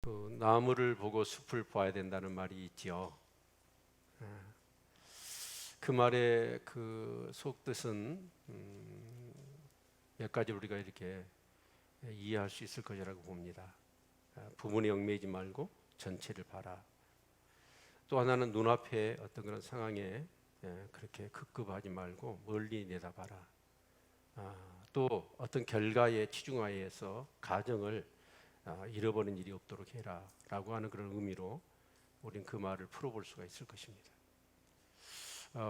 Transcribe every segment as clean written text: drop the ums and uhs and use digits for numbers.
그 나무를 보고 숲을 봐야 된다는 말이 있지요. 그 말의 그 속뜻은 몇 가지 우리가 이렇게 이해할 수 있을 것이라고 봅니다. 부분에 얽매이지 말고 전체를 봐라. 또 하나는 눈앞에 어떤 그런 상황에 그렇게 급급하지 말고 멀리 내다봐라. 또 어떤 결과에 치중하여서 가정을 잃어버리는 일이 없도록 해라 라고 하는 그런 의미로 우리는 그 말을 풀어볼 수가 있을 것입니다.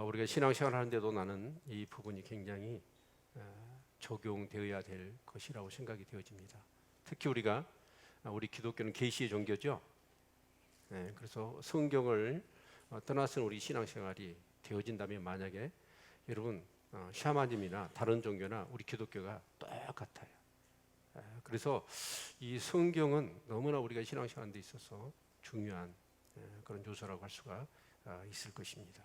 우리가 신앙생활 하는데도 나는 이 부분이 굉장히 적용되어야 될 것이라고 생각이 되어집니다. 특히 우리 기독교는 계시의 종교죠. 그래서 성경을 떠나서는 우리 신앙생활이 되어진다면 만약에 여러분 샤머니즘이나 다른 종교나 우리 기독교가 똑같아요. 그래서 이 성경은 너무나 우리가 신앙생활에 있어서 중요한 그런 요소라고 할 수가 있을 것입니다.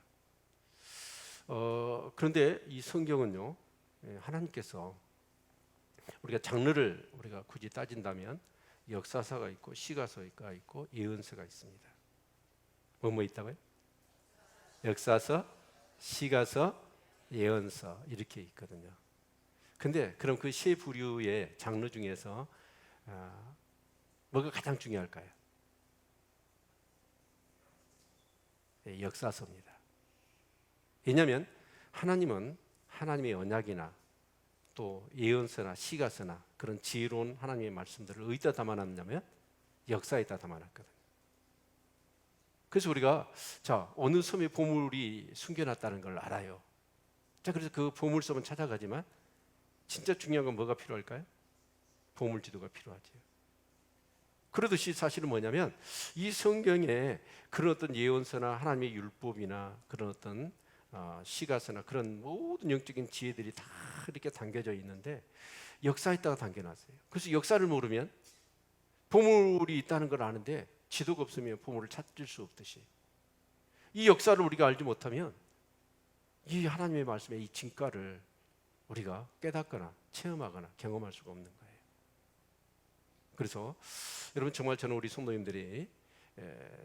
그런데 이 성경은요, 하나님께서 우리가 장르를 우리가 굳이 따진다면 역사서가 있고 시가서가 있고 예언서가 있습니다. 뭐 있다고요? 역사서, 시가서, 예언서 이렇게 있거든요. 근데 그럼 그 세 부류의 장르 중에서 뭐가 가장 중요할까요? 역사서입니다. 왜냐하면 하나님은 하나님의 언약이나 또 예언서나 시가서나 그런 지혜로운 하나님의 말씀들을 어디다 담아놨냐면 역사에다 담아놨거든요. 그래서 우리가 어느 섬에 보물이 숨겨놨다는 걸 알아요. 그래서 그 보물섬은 찾아가지만 진짜 중요한 건 뭐가 필요할까요? 보물지도가 필요하죠. 그러듯이 사실은 뭐냐면 이 성경에 그런 어떤 예언서나 하나님의 율법이나 그런 어떤 시가서나 그런 모든 영적인 지혜들이 다 이렇게 담겨져 있는데 역사에다가 담겨놨어요. 그래서 역사를 모르면 보물이 있다는 걸 아는데 지도가 없으면 보물을 찾을 수 없듯이 이 역사를 우리가 알지 못하면 이 하나님의 말씀의 이 진가를 우리가 깨닫거나 체험하거나 경험할 수가 없는 거예요. 그래서 여러분 정말 저는 우리 성도님들이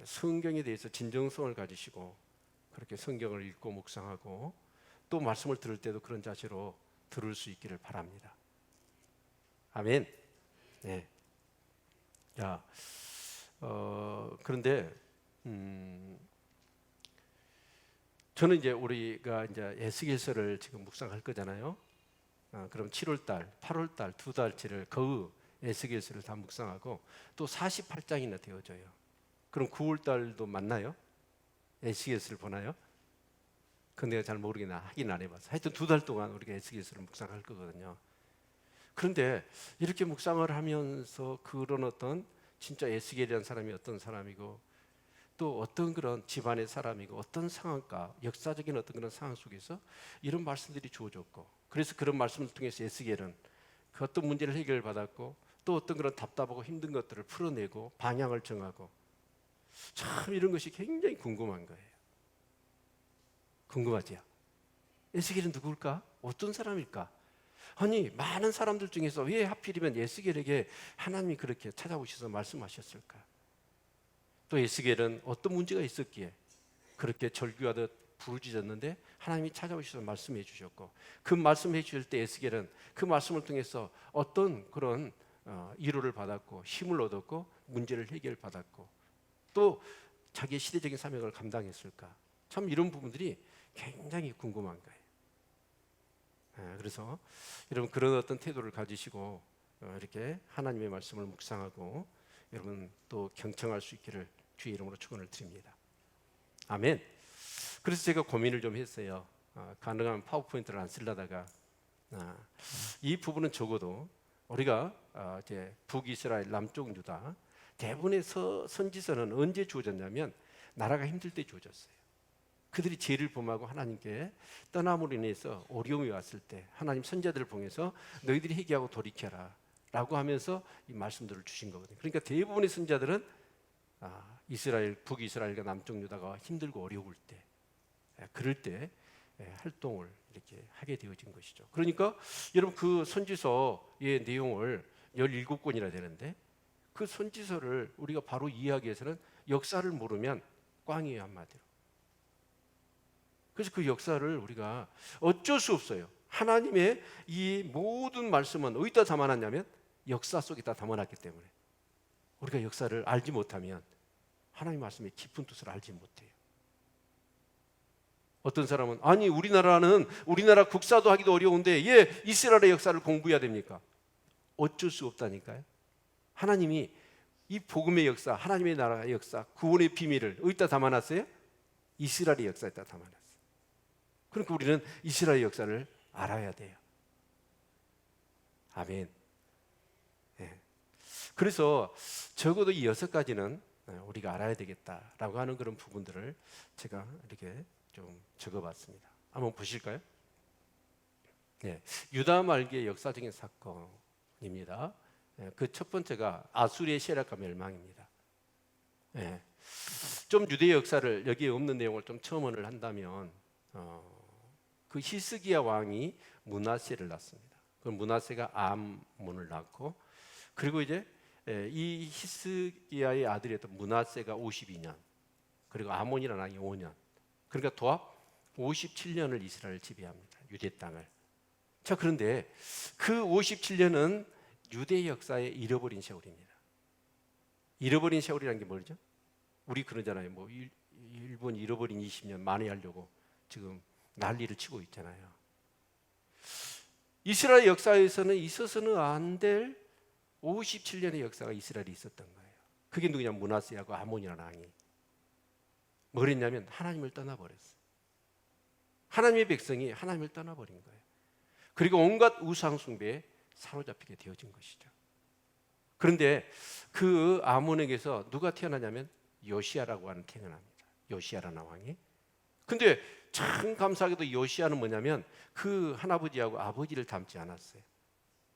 성경에 대해서 진정성을 가지시고 그렇게 성경을 읽고 묵상하고 또 말씀을 들을 때도 그런 자세로 들을 수 있기를 바랍니다. 아멘. 네. 그런데 저는 이제 우리가 이제 에스겔서를 지금 묵상할 거잖아요. 그럼 7월달, 8월달 두 달치를 거의 에스겔서를 다 묵상하고 또 48장이나 되어져요. 그럼 9월달도 맞나요? 에스겔서를 보나요? 그건 내가 잘 모르겠나 확인 안 해봐서 하여튼 두 달 동안 우리가 에스겔서를 묵상할 거거든요. 그런데 이렇게 묵상을 하면서 그런 어떤 진짜 에스겔이라는 사람이 어떤 사람이고 또 어떤 그런 집안의 사람이고 어떤 상황과 역사적인 어떤 그런 상황 속에서 이런 말씀들이 주어졌고 그래서 그런 말씀을 통해서 에스겔은 그 어떤 문제를 해결받았고 또 어떤 그런 답답하고 힘든 것들을 풀어내고 방향을 정하고 참 이런 것이 굉장히 궁금한 거예요. 궁금하죠? 에스겔은 누굴까? 어떤 사람일까? 아니 많은 사람들 중에서 왜 하필이면 에스겔에게 하나님이 그렇게 찾아오셔서 말씀하셨을까? 또 에스겔은 어떤 문제가 있었기에 그렇게 절규하듯 부르짖었는데 하나님이 찾아오셔서 말씀해 주셨고 그 말씀해 주실 때 에스겔은 그 말씀을 통해서 어떤 그런 위로를 받았고 힘을 얻었고 문제를 해결받았고 또 자기의 시대적인 사명을 감당했을까? 참 이런 부분들이 굉장히 궁금한 거예요. 그래서 여러분 그런 어떤 태도를 가지시고 이렇게 하나님의 말씀을 묵상하고 여러분 또 경청할 수 있기를 주의 이름으로 축원을 드립니다. 아멘. 그래서 제가 고민을 좀 했어요. 가능하면 파워포인트를 안 쓰려다가 이 부분은 적어도 우리가 이제 북이스라엘, 남쪽 유다 대부분의 선지서는 언제 주어졌냐면 나라가 힘들 때 주어졌어요. 그들이 죄를 범하고 하나님께 떠남으로 인해서 어려움이 왔을 때 하나님 선지자들을 통해서 너희들이 회개하고 돌이켜라 라고 하면서 이 말씀들을 주신 거거든요. 그러니까 대부분의 선지자들은 이스라엘, 북이스라엘과 남쪽 유다가 힘들고 어려울 때 그럴 때 활동을 이렇게 하게 되어진 것이죠. 그러니까 여러분 그 선지서의 내용을 17권이나 되는데 그 선지서를 우리가 바로 이해하기 위해서는 역사를 모르면 꽝이에요, 한마디로. 그래서 그 역사를 우리가 어쩔 수 없어요. 하나님의 이 모든 말씀은 어디다 담아놨냐면 역사 속에다 담아놨기 때문에 우리가 역사를 알지 못하면 하나님 말씀의 깊은 뜻을 알지 못해요. 어떤 사람은 아니 우리나라 국사도 하기도 어려운데 예 이스라엘의 역사를 공부해야 됩니까? 어쩔 수 없다니까요. 하나님이 이 복음의 역사, 하나님의 나라의 역사, 구원의 비밀을 어디다 담아놨어요? 이스라엘의 역사에다 담아놨어요. 그러니까 우리는 이스라엘의 역사를 알아야 돼요. 아멘. 네. 그래서 적어도 이 6가지는 우리가 알아야 되겠다라고 하는 그런 부분들을 제가 이렇게 좀 적어봤습니다. 한번 보실까요? 네. 유다 말기의 역사적인 사건입니다. 그 첫 번째가 아수리의 세력과 멸망입니다. 네. 좀 유대 역사를 여기에 없는 내용을 좀 첨언을 한다면 그 히스기야 왕이 므낫세를 낳습니다. 그 므낫세가 암몬을 낳고 그리고 이제 이 히스기야의 아들이었던 므낫세가 52년 그리고 아몬이라는 왕이 5년 그러니까 도합 57년을 이스라엘을 지배합니다. 유대 땅을. 자 그런데 그 57년은 유대 역사에 잃어버린 세월입니다. 잃어버린 세월이라는 게 뭐죠? 우리 그러잖아요. 뭐 일본 잃어버린 20년 만회하려고 지금 난리를 치고 있잖아요. 이스라엘 역사에서는 있어서는 안 될 57년의 역사가 이스라엘에 있었던 거예요. 그게 누구냐? 므낫세하고 아몬이라는 왕이 뭘 했냐면 하나님을 떠나버렸어요. 하나님의 백성이 하나님을 떠나버린 거예요. 그리고 온갖 우상 숭배에 사로잡히게 되어진 것이죠. 그런데 그 아몬에게서 누가 태어나냐면 요시야라고 하는 태어납니다. 요시야라는 왕이. 근데 참 감사하게도 요시야는 뭐냐면 그 할아버지하고 아버지를 닮지 않았어요.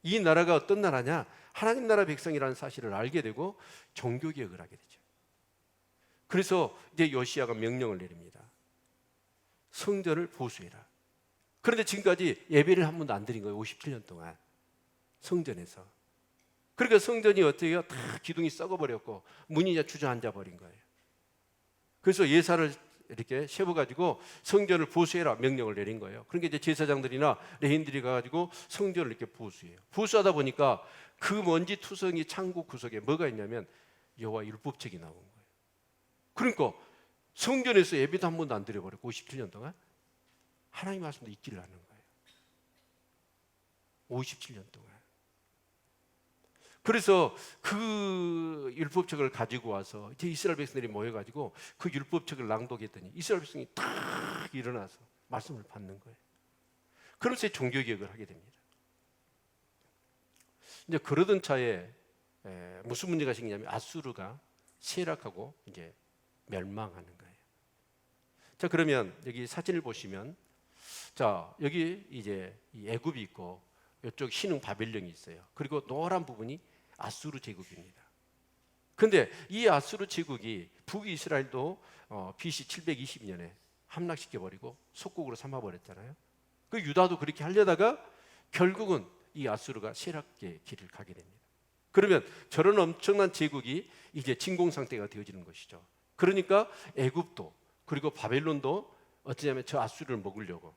이 나라가 어떤 나라냐? 하나님 나라 백성이라는 사실을 알게 되고 종교개혁을 하게 되죠. 그래서 이제 요시야가 명령을 내립니다. 성전을 보수해라. 그런데 지금까지 예배를 한 번도 안 드린 거예요. 57년 동안 성전에서. 그러니까 성전이 어떻게 해요? 다 기둥이 썩어버렸고 문이 이제 주저앉아 버린 거예요. 그래서 예사를 이렇게 세워가지고 성전을 보수해라 명령을 내린 거예요. 그러니까 이제 제사장들이나 레인들이 가가지고 성전을 이렇게 보수해요. 보수하다 보니까 그 먼지 투성이 창고 구석에 뭐가 있냐면 여호와 율법책이 나온 거예요. 그러니까 성전에서 예배도 한 번도 안 드려버렸고 57년 동안 하나님 말씀도 잊기를 하는 거예요. 57년 동안. 그래서 그 율법책을 가지고 와서 이제 이스라엘 백성들이 모여가지고 그 율법책을 낭독했더니 이스라엘 백성이 탁 일어나서 말씀을 받는 거예요. 그러면서 종교개혁을 하게 됩니다. 이제 그러던 차에 무슨 문제가 생기냐면 아수르가 쇠락하고 이제 멸망하는 거예요. 자 그러면 여기 사진을 보시면 자 여기 이제 이 애굽이 있고 이쪽 신흥 바벨론이 있어요. 그리고 노란 부분이 아수르 제국입니다. 그런데 이 아수르 제국이 북이스라엘도 BC 720년에 함락시켜버리고 속국으로 삼아버렸잖아요. 그 유다도 그렇게 하려다가 결국은 이 아수르가 쇠락의 길을 가게 됩니다. 그러면 저런 엄청난 제국이 이제 진공 상태가 되어지는 것이죠. 그러니까 애굽도 그리고 바벨론도 어쩌냐면 저 아수르를 먹으려고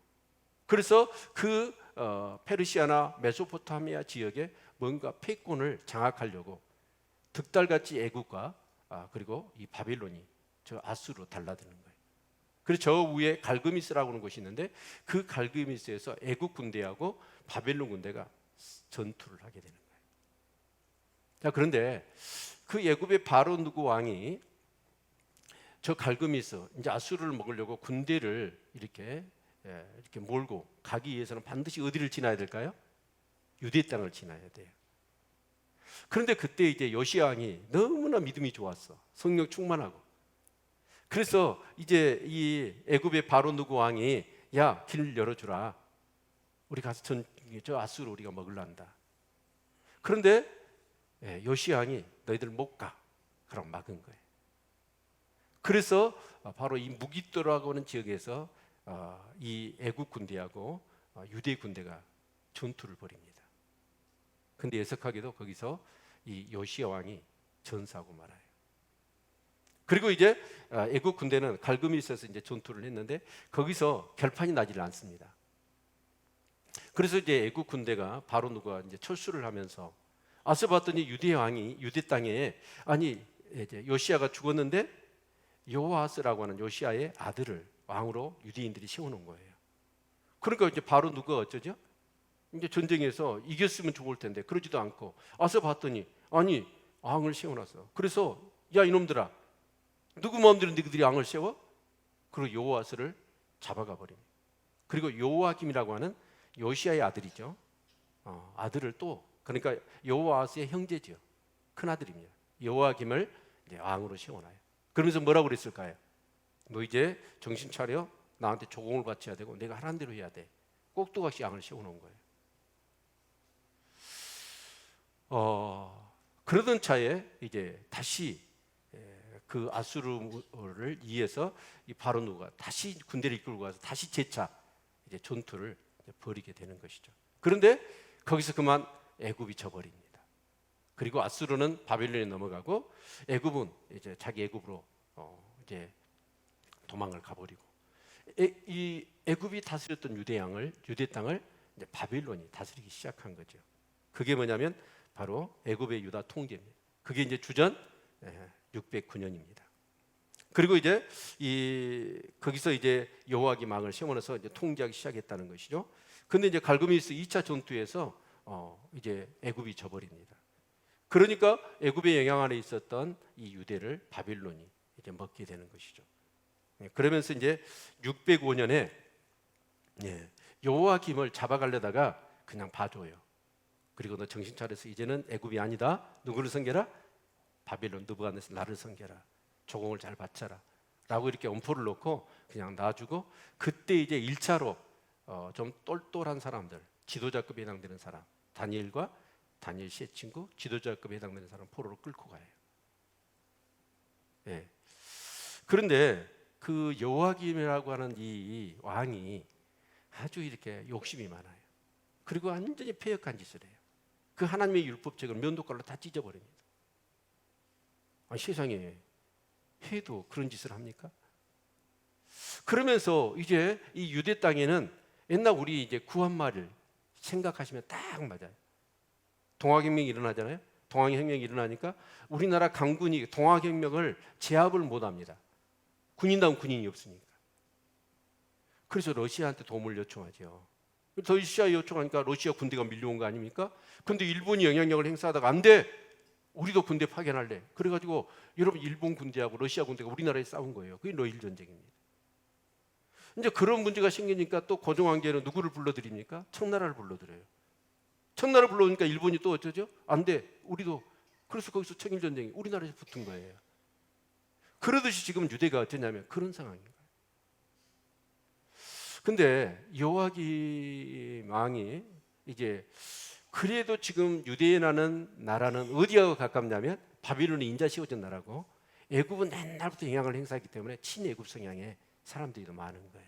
그래서 그 페르시아나 메소포타미아 지역에 뭔가 패권을 장악하려고 득달같이 애국과 그리고 이 바벨론이 저 아수르로 달라드는 거예요. 그래서 저 위에 갈그미스라고 하는 곳이 있는데 그 갈그미스에서 애국 군대하고 바벨론 군대가 전투를 하게 되는 거예요. 자 그런데 그 애굽의 바로 누구 왕이 저 갈그미스 이제 아수르를 먹으려고 군대를 이렇게 몰고 가기 위해서는 반드시 어디를 지나야 될까요? 유대 땅을 지나야 돼요. 그런데 그때 이제 요시야 왕이 너무나 믿음이 좋았어. 성령 충만하고. 그래서 이제 이 애굽의 바로 누구 왕이 야, 길 열어주라. 우리 가서 저 아수르 우리가 먹으려한다. 그런데 요시야 왕이 너희들 못 가. 그럼 막은 거예요. 그래서 바로 이 무기또라고 하는 지역에서 이 애국 군대하고 유대 군대가 전투를 벌입니다. 근데 예석하게도 거기서 이 요시야 왕이 전사하고 말아요. 그리고 이제 애국 군대는 갈그미스에서 이제 전투를 했는데 거기서 결판이 나지를 않습니다. 그래서 이제 애국 군대가 바로 누가 이제 철수를 하면서 와서 봤더니 유대 왕이 유대 땅에 아니 이제 요시야가 죽었는데 요아스라고 하는 요시야의 아들을 왕으로 유대인들이 세워놓은 거예요. 그러니까 이제 바로 누가 어쩌죠? 이제 전쟁에서 이겼으면 좋을 텐데 그러지도 않고 와서 봤더니 아니 왕을 세워놨어. 그래서 야 이놈들아 누구 마음대로 너희들이 왕을 세워? 그리고 요아스를 잡아가 버립니다. 그리고 요아김이라고 하는 요시야의 아들이죠. 아들을 또 그러니까 요아스의 형제죠. 큰 아들입니다. 요아김을 왕으로 세워놔요. 그러면서 뭐라고 그랬을까요? 너 이제 정신 차려. 나한테 조공을 바쳐야 되고 내가 하라는 대로 해야 돼. 꼭두각시 왕을 세워놓은 거예요. 그러던 차에 이제 다시 그 아수르를 이해해서 이 바로누가 다시 군대를 이끌고 가서 다시 재차 이제 전투를 벌이게 되는 것이죠. 그런데 거기서 그만 애굽이 져버립니다. 그리고 아수르는 바벨론에 넘어가고 애굽은 이제 자기 애굽으로 이제 도망을 가버리고 이 애굽이 다스렸던 유대 땅을 이제 바벨론이 다스리기 시작한 거죠. 그게 뭐냐면 바로 애굽의 유다 통제입니다. 그게 이제 주전 609년입니다. 그리고 이제 거기서 이제 여호와김 왕을 세워서 이제 통제하기 시작했다는 것이죠. 근데 이제 갈그미스 2차 전투에서 이제 애굽이 져버립니다. 그러니까 애굽의 영향 아래 있었던 이 유대를 바빌론이 이제 먹게 되는 것이죠. 그러면서 이제 605년에 여호와김을 잡아가려다가 그냥 봐줘요. 그리고 너 정신 차려서 이제는 애굽이 아니다. 누구를 섬겨라? 바빌론 느부갓네살 나를 섬겨라. 조공을 잘 바쳐라. 라고 이렇게 엄포를 놓고 그냥 놔주고 그때 이제 1차로 좀 똘똘한 사람들, 지도자급에 해당되는 사람, 다니엘과 다니엘 씨의 친구, 지도자급에 해당되는 사람 포로로 끌고 가요. 예. 그런데 그 여호와김이라고 하는 이 왕이 아주 이렇게 욕심이 많아요. 그리고 완전히 패역한 짓을 해요. 그 하나님의 율법책을 면도칼로 다 찢어버립니다. 세상에 해도 그런 짓을 합니까? 그러면서 이제 이 유대 땅에는 옛날 우리 이제 구한말을 생각하시면 딱 맞아요. 동학혁명이 일어나잖아요. 동학혁명이 일어나니까 우리나라 강군이 동학혁명을 제압을 못합니다. 군인다운 군인이 없으니까. 그래서 러시아한테 도움을 요청하죠. 러시아 요청하니까 러시아 군대가 밀려온 거 아닙니까? 근데 일본이 영향력을 행사하다가 안 돼. 우리도 군대 파견할래. 그래가지고 여러분 일본 군대하고 러시아 군대가 우리나라에 싸운 거예요. 그게 러일 전쟁입니다. 이제 그런 문제가 생기니까 또 고종황제는 누구를 불러들입니까? 청나라를 불러들여요. 청나라를 불러오니까 일본이 또 어쩌죠? 안 돼. 우리도. 그래서 거기서 청일 전쟁이 우리나라에서 붙은 거예요. 그러듯이 지금 유대가 어쩌냐면 그런 상황인 거예요. 근데 여호와김 왕이 이제 그래도 지금 유대인이라는 나라는 어디하고 가깝냐면 바빌론이 인자 씌워진 나라고 애굽은 옛날부터 영향을 행사했기 때문에 친애굽 성향의 사람들이 더 많은 거예요.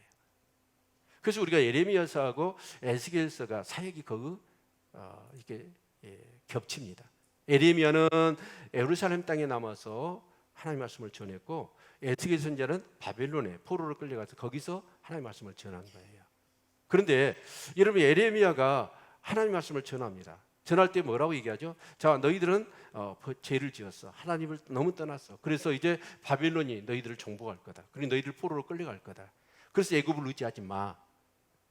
그래서 우리가 예레미야서하고 에스겔서가 사역이 이렇게 겹칩니다. 예레미야는 예루살렘 땅에 남아서 하나님 말씀을 전했고 에스겔 선지자는 바벨론에 포로로 끌려가서 거기서 하나님 말씀을 전한 거예요. 그런데 여러분 예레미야가 하나님 말씀을 전합니다. 전할 때 뭐라고 얘기하죠? 자, 너희들은 죄를 지었어. 하나님을 너무 떠났어. 그래서 이제 바빌론이 너희들을 정복할 거다. 그리고 너희들 포로로 끌려갈 거다. 그래서 애굽을 의지하지 마.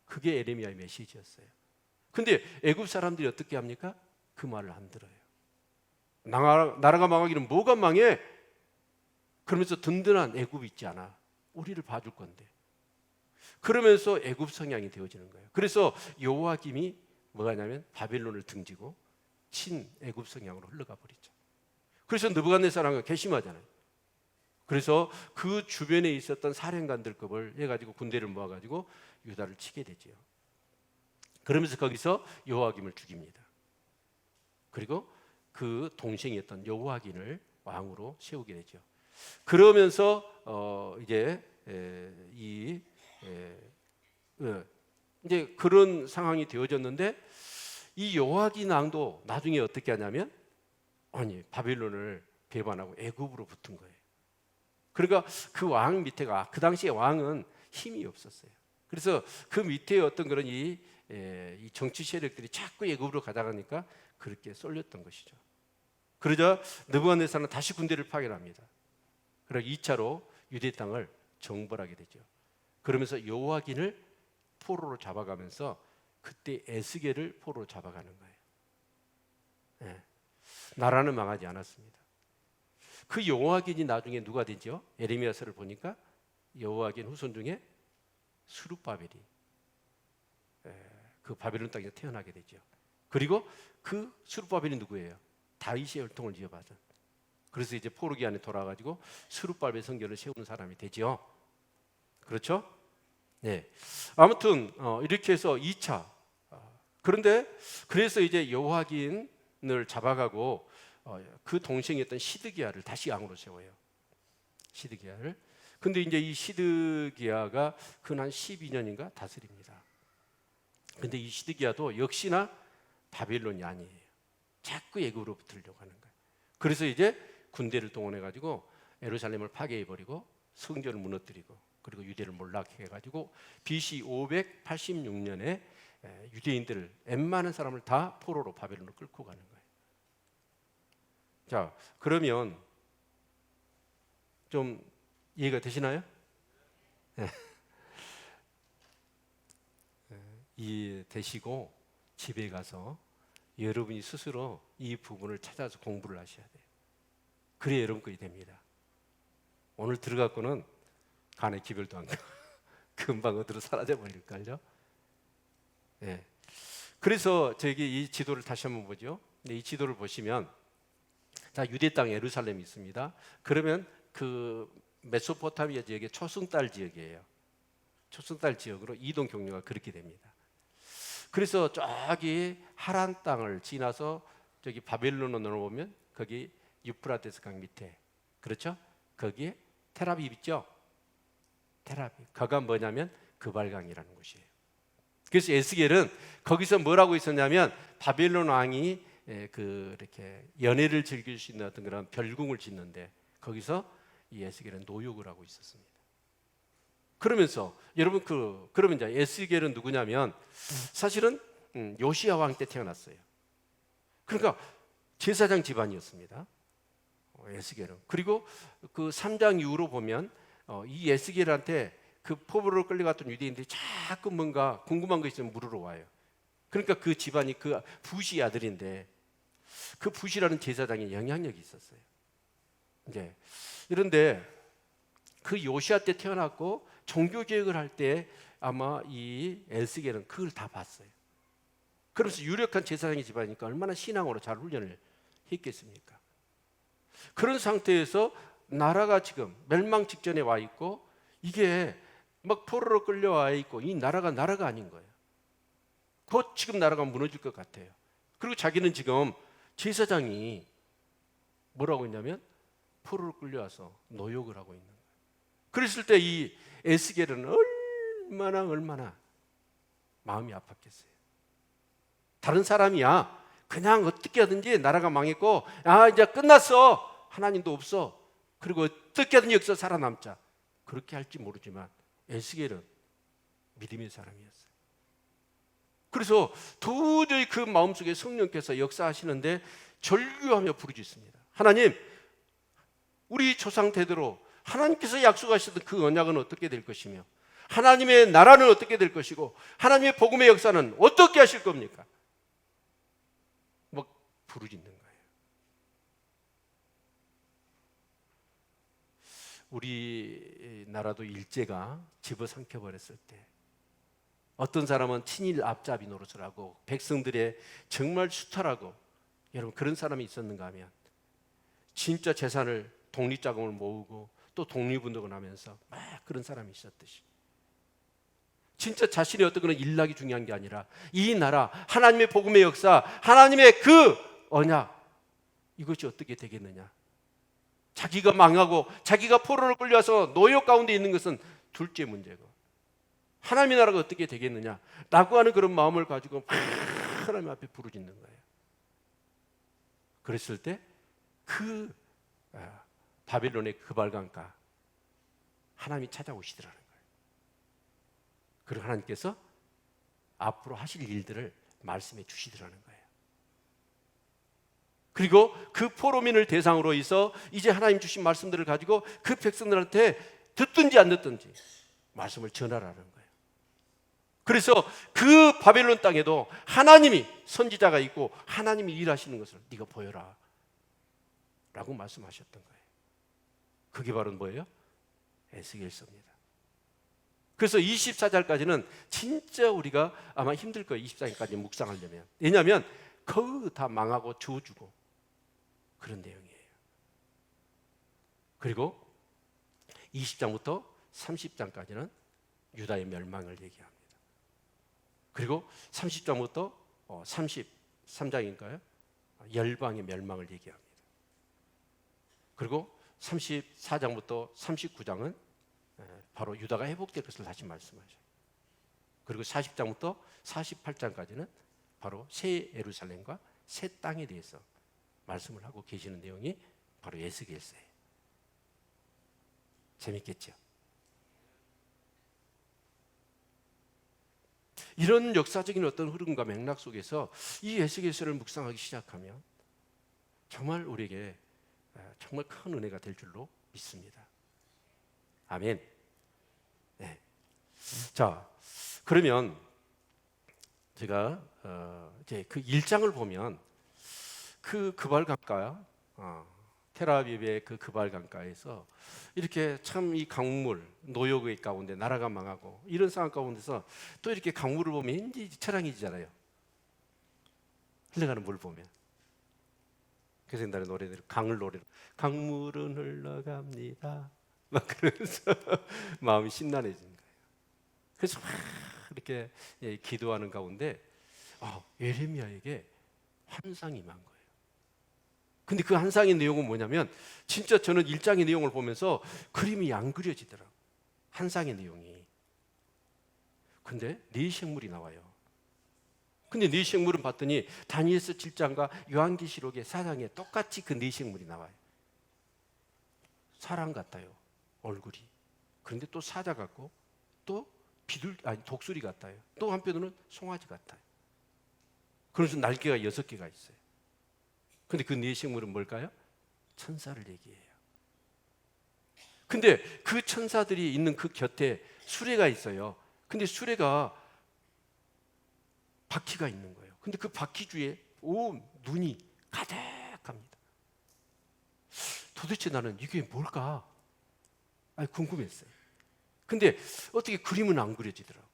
그게 예레미야의 메시지였어요. 근데 애굽 사람들이 어떻게 합니까? 그 말을 안 들어요. 나라가 망하기는 뭐가 망해? 그러면서 든든한 애굽이 있지 않아. 우리를 봐줄 건데. 그러면서 애굽 성향이 되어지는 거예요. 그래서 여호와김이 뭐가냐면 바벨론을 등지고 친 애굽 성향으로 흘러가 버리죠. 그래서 느부갓네살은 괘씸하잖아요. 그래서 그 주변에 있었던 사령관들급을 해가지고 군대를 모아가지고 유다를 치게 되지요. 그러면서 거기서 여호와김을 죽입니다. 그리고 그 동생이었던 여호와긴을 왕으로 세우게 되죠. 그러면서 이제 이제 그런 상황이 되어졌는데 이 여호와긴 왕도 나중에 어떻게 하냐면 아니 바빌론을 배반하고 애굽으로 붙은 거예요. 그러니까 그 왕 밑에가, 그 당시에 왕은 힘이 없었어요. 그래서 그 밑에 어떤 그런 이 정치 세력들이 자꾸 애굽으로 가다가니까 그렇게 쏠렸던 것이죠. 그러자 느부갓네살은 다시 군대를 파견합니다. 그리고 2차로 유대 땅을 정벌하게 되죠. 그러면서 여호와긴을 포로로 잡아가면서 그때 에스겔을 포로로 잡아가는 거예요. 네. 나라는 망하지 않았습니다. 그 여호와긴이 나중에 누가 되죠? 에레미야서를 보니까 여호와긴 후손 중에 스룹바벨이 그 바벨론 땅에서 태어나게 되죠. 그리고 그 스룹바벨이 누구예요? 다윗의 혈통을 이어받은. 그래서 이제 포로기 안에 돌아가지고 스룹바벨 성전을 세우는 사람이 되죠. 그렇죠? 네. 아무튼 이렇게 해서 2차. 그런데 그래서 이제 여호와긴을 잡아가고 그 동생이었던 시드기야를 다시 왕으로 세워요. 시드기야를. 근데 이제 이 시드기야가 근 한 12년인가 다스립니다. 근데 이 시드기야도 역시나 바벨론이 아니에요. 자꾸 애굽으로 붙으려고 하는 거예요. 그래서 이제 군대를 동원해 가지고 예루살렘을 파괴해 버리고 성전을 무너뜨리고 그리고 유대를 몰락해 가지고 BC 586년에 유대인들을 웬만한 사람을 다 포로로 바벨론으로 끌고 가는 거예요. 자, 그러면 좀 이해가 되시나요? 네. 이해되시고 집에 가서 여러분이 스스로 이 부분을 찾아서 공부를 하셔야 돼요. 그래야 여러분 것이 됩니다. 오늘 들어갖고는 간에 기별도 안 가고 금방 어디로 사라져 버릴걸요. 네. 그래서 저기 이 지도를 다시 한번 보죠. 네, 이 지도를 보시면 자, 유대 땅 예루살렘이 있습니다. 그러면 그 메소포타미아 지역의 초승달 지역이에요. 초승달 지역으로 이동 경로가 그렇게 됩니다. 그래서 저기 하란 땅을 지나서 저기 바벨론으로 보면 거기 유프라테스 강 밑에, 그렇죠? 거기에 텔아비브 있죠? 텔아비브. 거가 뭐냐면 그발강이라는 곳이에요. 그래서 에스겔은 거기서 뭐라고 있었냐면 바벨론 왕이 그 이렇게 연애를 즐길 수 있는 어떤 그런 별궁을 짓는데 거기서 이 에스겔은 노역을 하고 있었습니다. 그러면서 여러분 그러면 이제 에스겔은 누구냐면 사실은 요시야 왕 때 태어났어요. 그러니까 제사장 집안이었습니다. 에스겔은. 그리고 그 3장 이후로 보면 이 에스겔한테 그 포로로 끌려갔던 유대인들이 자꾸 뭔가 궁금한 거 있으면 물으러 와요. 그러니까 그 집안이 그 부시 아들인데 그 부시라는 제사장이 영향력이 있었어요. 이제 그런데 그 요시야 때 태어났고 종교 개혁을 할 때 아마 이 에스겔은 그걸 다 봤어요. 그러면서 유력한 제사장의 집안이니까 얼마나 신앙으로 잘 훈련을 했겠습니까? 그런 상태에서 나라가 지금 멸망 직전에 와 있고 이게 막 포로로 끌려와 있고 이 나라가 아닌 거예요. 곧 지금 나라가 무너질 것 같아요. 그리고 자기는 지금 제사장이 뭐라고 했냐면 포로로 끌려와서 노역을 하고 있는 거예요. 그랬을 때 이 에스겔은 얼마나 마음이 아팠겠어요. 다른 사람이야 그냥 어떻게 하든지 나라가 망했고 이제 끝났어, 하나님도 없어, 그리고 어떻게 하든지 여기서 살아남자, 그렇게 할지 모르지만 에스겔은 믿음의 사람이었어요. 그래서 도저히 그 마음속에 성령께서 역사하시는데 절규하며 부르짖습니다. 하나님, 우리 조상 대대로 하나님께서 약속하셨던 그 언약은 어떻게 될 것이며 하나님의 나라는 어떻게 될 것이고 하나님의 복음의 역사는 어떻게 하실 겁니까? 막 부르짖는 거예요. 우리나라도 일제가 집어삼켜버렸을 때 어떤 사람은 친일 앞잡이 노릇을 하고 백성들의 정말 수탈하고, 여러분 그런 사람이 있었는가 하면 진짜 재산을 독립자금을 모으고 또 독립운동을 하면서 막 그런 사람이 있었듯이 진짜 자신의 어떤 그런 일락이 중요한 게 아니라 이 나라 하나님의 복음의 역사, 하나님의 그 언약, 이것이 어떻게 되겠느냐, 자기가 망하고 자기가 포로로 끌려와서 노역 가운데 있는 것은 둘째 문제고 하나님의 나라가 어떻게 되겠느냐라고 하는 그런 마음을 가지고 하나님 앞에 부르짖는 거예요. 그랬을 때 그 바벨론의 그발강가 하나님이 찾아오시더라는 거예요. 그리고 하나님께서 앞으로 하실 일들을 말씀해 주시더라는 거예요. 그리고 그 포로민을 대상으로 해서 이제 하나님 주신 말씀들을 가지고 그 백성들한테 듣든지 안 듣든지 말씀을 전하라는 거예요. 그래서 그 바벨론 땅에도 하나님이 선지자가 있고 하나님이 일하시는 것을 네가 보여라 라고 말씀하셨던 거예요. 그게 바로 뭐예요? 에스겔서입니다. 그래서 24절까지는 진짜 우리가 아마 힘들 거예요. 24절까지 묵상하려면. 왜냐하면 거의 다 망하고 저주고 그런 내용이에요. 그리고 20장부터 30장까지는 유다의 멸망을 얘기합니다. 그리고 30장부터 33장인가요? 열방의 멸망을 얘기합니다. 그리고 34장부터 39장은 바로 유다가 회복될 것을 다시 말씀하셔요. 그리고 40장부터 48장까지는 바로 새 예루살렘과 새 땅에 대해서 말씀을 하고 계시는 내용이 바로 에스겔서예요. 재밌겠죠? 이런 역사적인 어떤 흐름과 맥락 속에서 이 에스겔서를 묵상하기 시작하면 정말 우리에게 정말 큰 은혜가 될 줄로 믿습니다. 아멘. 네. 자, 그러면 제가 이제 그 1장을 보면 그 그발강가, 텔아비브의 그 그발강가에서 이렇게 참 이 강물, 노역의 가운데 나라가 망하고 이런 상황 가운데서 또 이렇게 강물을 보면 왠지 처량해지잖아요. 흘러가는 물 보면. 그래서 옛날에 노래들 강을 노래로 강물은 흘러갑니다. 막 그러면서 마음이 신나해지는 거예요. 그래서 막 이렇게 기도하는 가운데 예레미야에게 환상이 임한 거예요. 근데 그 환상의 내용은 뭐냐면 진짜 저는 1장의 내용을 보면서 그림이 안 그려지더라고요. 환상의 내용이. 근데 네 생물이 나와요. 근데 네 생물은 봤더니 다니엘서 7장과 요한계시록의 4장에 똑같이 그 네 생물이 나와요. 사람 같아요. 얼굴이. 그런데 또 사자 같고 또 독수리 같아요. 또 한편으로는 송아지 같아요. 그래서 날개가 6개가 있어요. 근데 그 네 생물은 뭘까요? 천사를 얘기해요. 근데 그 천사들이 있는 그 곁에 수레가 있어요. 근데 수레가 바퀴가 있는 거예요. 근데 그 바퀴 주에 눈이 가득합니다. 도대체 나는 이게 뭘까? 궁금했어요. 근데 어떻게 그림은 안 그려지더라고요.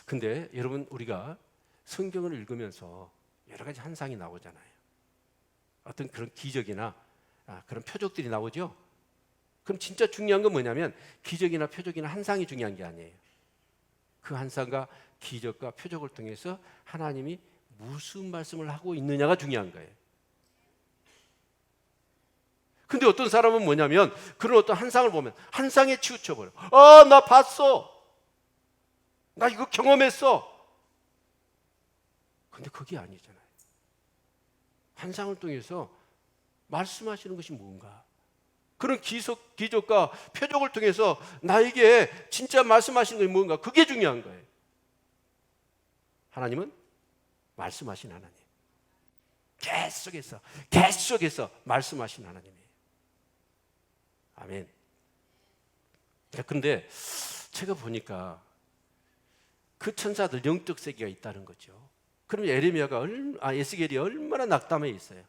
근데 여러분 우리가 성경을 읽으면서 여러 가지 환상이 나오잖아요. 어떤 그런 기적이나 그런 표적들이 나오죠. 그럼 진짜 중요한 건 뭐냐면 기적이나 표적이나 환상이 중요한 게 아니에요. 그 환상과 기적과 표적을 통해서 하나님이 무슨 말씀을 하고 있느냐가 중요한 거예요. 근데 어떤 사람은 뭐냐면 그런 어떤 환상을 보면 환상에 치우쳐버려. 나 봤어. 나 이거 경험했어. 근데 그게 아니잖아요. 환상을 통해서 말씀하시는 것이 뭔가? 그런 기적과 표적을 통해서 나에게 진짜 말씀하시는 것이 뭔가? 그게 중요한 거예요. 하나님은 말씀하신 하나님. 계속해서 말씀하신 하나님이에요. 아멘. 그런데 제가 보니까 그 천사들 영적 세계가 있다는 거죠. 그럼 에스겔이 얼마나 낙담해 있어요.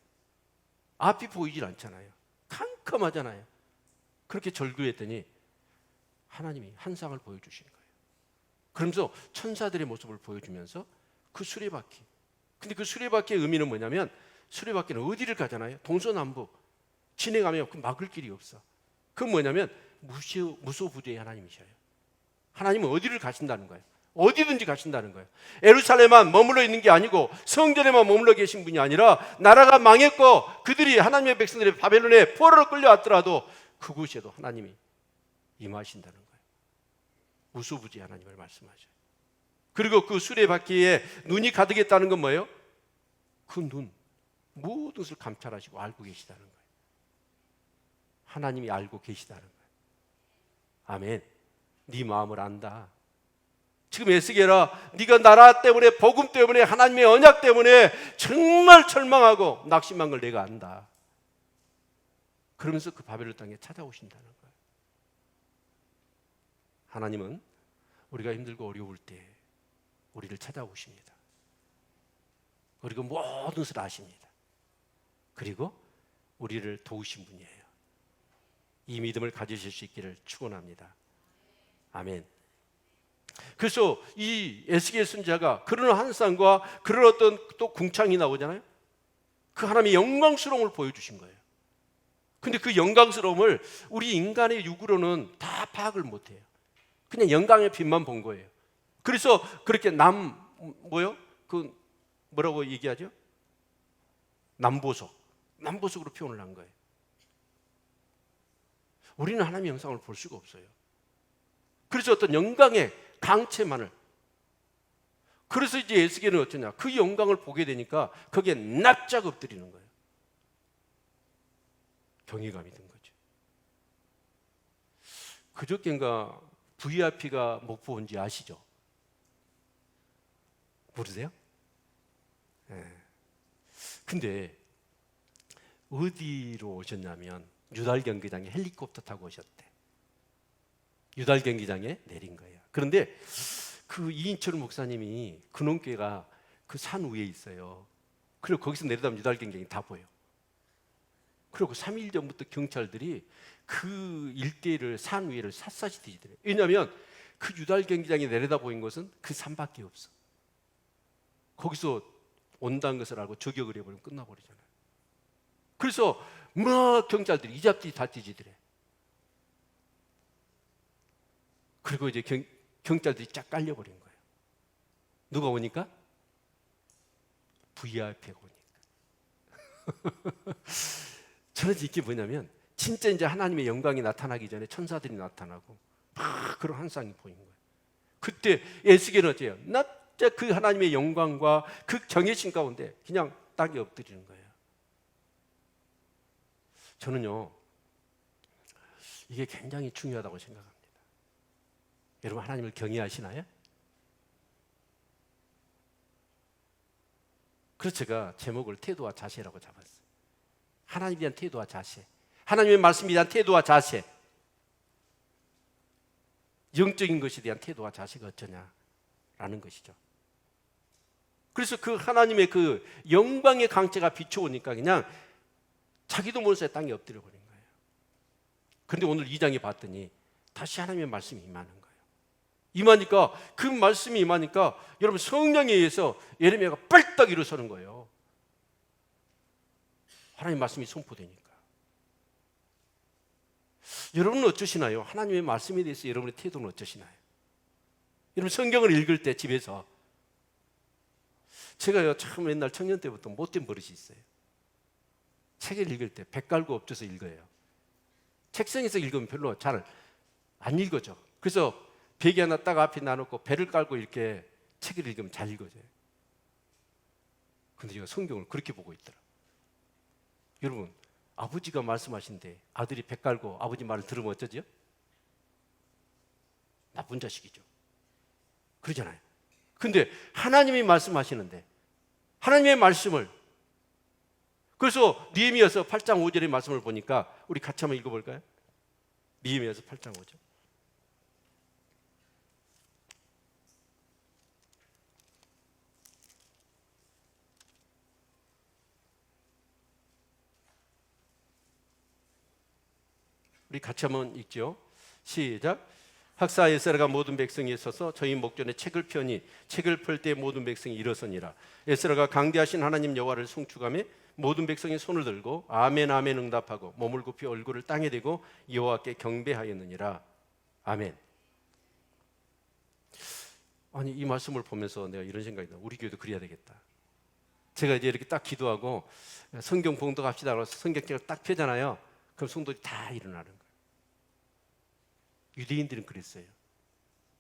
앞이 보이질 않잖아요. 캄캄하잖아요. 그렇게 절규했더니 하나님이 환상을 보여주신 거예요. 그러면서 천사들의 모습을 보여주면서 그 수레바퀴. 근데 그 수레바퀴의 의미는 뭐냐면 수레바퀴는 어디를 가잖아요. 동서남북 진행하면 그 막을 길이 없어. 그건 뭐냐면 무소부재의 하나님이셔요. 하나님은 어디를 가신다는 거예요. 어디든지 가신다는 거예요. 예루살렘만 머물러 있는 게 아니고 성전에만 머물러 계신 분이 아니라 나라가 망했고 그들이 하나님의 백성들이 바벨론에 포로로 끌려왔더라도 그곳에도 하나님이 임하신다는 거예요. 무소부지 하나님을 말씀하셔요. 그리고 그 수레바퀴에 눈이 가득했다는 건 뭐예요? 그 눈, 모든 것을 감찰하시고 알고 계시다는 거예요. 하나님이 알고 계시다는 거예요. 아멘. 네 마음을 안다. 지금 에스겔아, 네가 나라 때문에, 복음 때문에, 하나님의 언약 때문에 정말 절망하고 낙심한 걸 내가 안다. 그러면서 그 바벨론 땅에 찾아오신다는 거예요. 하나님은 우리가 힘들고 어려울 때 우리를 찾아오십니다. 그리고 모든 것을 아십니다. 그리고 우리를 도우신 분이에요. 이 믿음을 가지실 수 있기를 축원합니다. 아멘. 그래서 이 에스겔 선지자가 그런 환상과 그런 어떤 또 궁창이 나오잖아요. 그 하나님의 영광스러움을 보여주신 거예요. 근데 그 영광스러움을 우리 인간의 육으로는 다 파악을 못해요. 그냥 영광의 빛만 본 거예요. 그래서 그렇게 뭐라고 얘기하죠? 남보석으로 표현을 한 거예요. 우리는 하나님의 영상을 볼 수가 없어요. 그래서 어떤 영광의 강체만을, 그래서 이제 에스겔은 어쩌냐, 그 영광을 보게 되니까 거기에 납작 엎드리는 거예요. 경외감이 든 거죠. 그저께인가 VIP가 목포 온지 아시죠? 모르세요? 네. 근데 어디로 오셨냐면 유달 경기장에 헬리콥터 타고 오셨대. 유달 경기장에 내린 거예요. 그런데 그 이인철 목사님이 근원교회가 그 산 위에 있어요. 그리고 거기서 내려다보면 유달 경기장이 다 보여. 그리고 3일 전부터 경찰들이 그 일대를, 산 위를 샅샅이 뒤지더래요. 왜냐하면 그 유달 경기장에 내려다 보인 것은 그 산밖에 없어. 거기서 온다는 것을 알고 저격을 해버리면 끝나버리잖아요. 그래서 막 경찰들이 이잡들이 다 뒤지더래. 그리고 이제 경찰들이 쫙 깔려버린 거예요. 누가 오니까? VIP가 오니까. 저는 이게 뭐냐면 진짜 이제 하나님의 영광이 나타나기 전에 천사들이 나타나고 막 그런 환상이 보인 거예요. 그때 에스겔은 어때요? 진짜 그 하나님의 영광과 그 경외심 가운데 그냥 땅에 엎드리는 거예요. 저는요, 이게 굉장히 중요하다고 생각합니다. 여러분, 하나님을 경외하시나요? 그래서 제가 제목을 태도와 자세라고 잡았어요. 하나님에 대한 태도와 자세, 하나님의 말씀에 대한 태도와 자세, 영적인 것에 대한 태도와 자세가 어쩌냐라는 것이죠. 그래서 그 하나님의 그 영광의 강체가 비춰오니까 그냥 자기도 모르는 사이에 땅에 엎드려 버린 거예요. 그런데 오늘 2장에 봤더니 다시 하나님의 말씀이 임하는 거예요. 임하니까, 그 말씀이 임하니까 여러분, 성령에 의해서 예레미야가 뻘떡 일어서는 거예요. 하나님 말씀이 선포되니까. 여러분은 어쩌시나요? 하나님의 말씀에 대해서 여러분의 태도는 어쩌시나요? 여러분, 성경을 읽을 때 집에서, 제가요 참 옛날 청년 때부터 못된 버릇이 있어요. 책을 읽을 때 배 깔고 엎드려서 읽어요. 책상에서 읽으면 별로 잘 안 읽어져. 그래서 베개 하나 딱 앞에 놔놓고 배를 깔고 이렇게 책을 읽으면 잘 읽어져요. 근데 제가 성경을 그렇게 보고 있더라. 여러분, 아버지가 말씀하신데 아들이 배 깔고 아버지 말을 들으면 어쩌죠? 나쁜 자식이죠. 그러잖아요. 근데 하나님이 말씀하시는데, 하나님의 말씀을, 그래서 느헤미야서 8장 5절의 말씀을 보니까 우리 같이 한번 읽어볼까요? 느헤미야서 8장 5절. 우리 같이 한번 읽죠. 시작. 학사 에스라가 모든 백성이 서서 저희 목전에 책을 펴니 책을 펼 때 모든 백성이 일어서니라. 에스라가 강대하신 하나님 여호와를 송축하며 모든 백성이 손을 들고 아멘 아멘 응답하고 몸을 굽히 얼굴을 땅에 대고 여호와께 경배하였느니라. 아멘. 아니, 이 말씀을 보면서 내가 이런 생각이 나. 우리 교회도 그래야 되겠다. 제가 이제 이렇게 딱 기도하고 성경 봉독합시다 그래서 성경책을 딱 펴잖아요. 그럼 성도들이 다 일어나는 거예요. 유대인들은 그랬어요.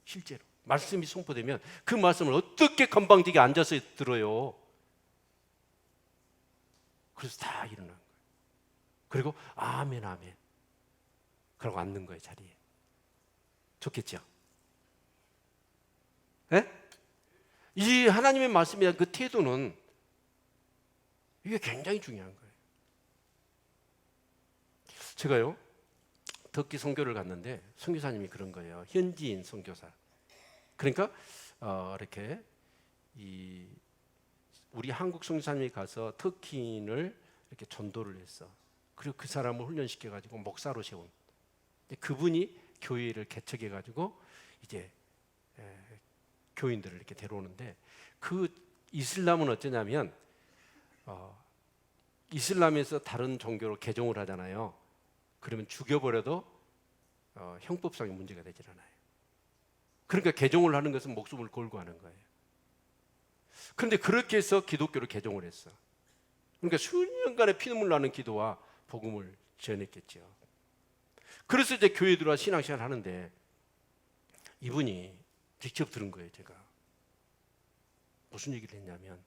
실제로 말씀이 선포되면 그 말씀을 어떻게 건방지게 앉아서 들어요. 그래서 다 일어난 거예요. 그리고 아멘 아멘 그러고 앉는 거예요, 자리에. 좋겠죠? 네? 이 하나님의 말씀에 대한 그 태도는 이게 굉장히 중요한 거예요. 제가요 터키 선교를 갔는데 선교사님이 그런 거예요. 현지인 선교사. 그러니까 이렇게 우리 한국 선교사님이 가서 터키인을 이렇게 전도를 했어. 그리고 그 사람을 훈련시켜 가지고 목사로 세운. 그분이 교회를 개척해 가지고 이제 교인들을 이렇게 데려오는데, 그 이슬람은 어쩌냐면 이슬람에서 다른 종교로 개종을 하잖아요. 그러면 죽여버려도 형법상의 문제가 되질 않아요. 그러니까 개종을 하는 것은 목숨을 걸고 하는 거예요. 그런데 그렇게 해서 기독교를 개종을 했어. 그러니까 수년간의 피눈물 나는 기도와 복음을 전했겠죠. 그래서 이제 교회에 들어와 신앙생활을 하는데 이분이 직접 들은 거예요. 제가 무슨 얘기를 했냐면,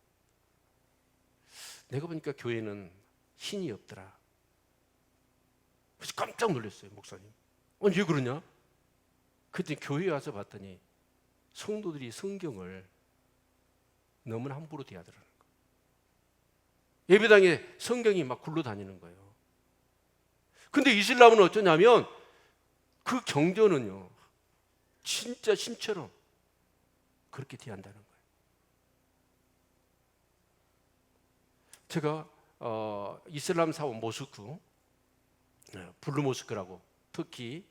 내가 보니까 교회는 신이 없더라. 그래서 깜짝 놀랐어요, 목사님. 아니 왜 그러냐? 그랬더니 교회에 와서 봤더니 성도들이 성경을 너무나 함부로 대하더라는 거예요. 예배당에 성경이 막 굴러다니는 거예요. 근데 이슬람은 어쩌냐면 그 경전은요 진짜 신처럼 그렇게 대한다는 거예요. 제가 이슬람 사원 모스크, 블루 모스크라고 터키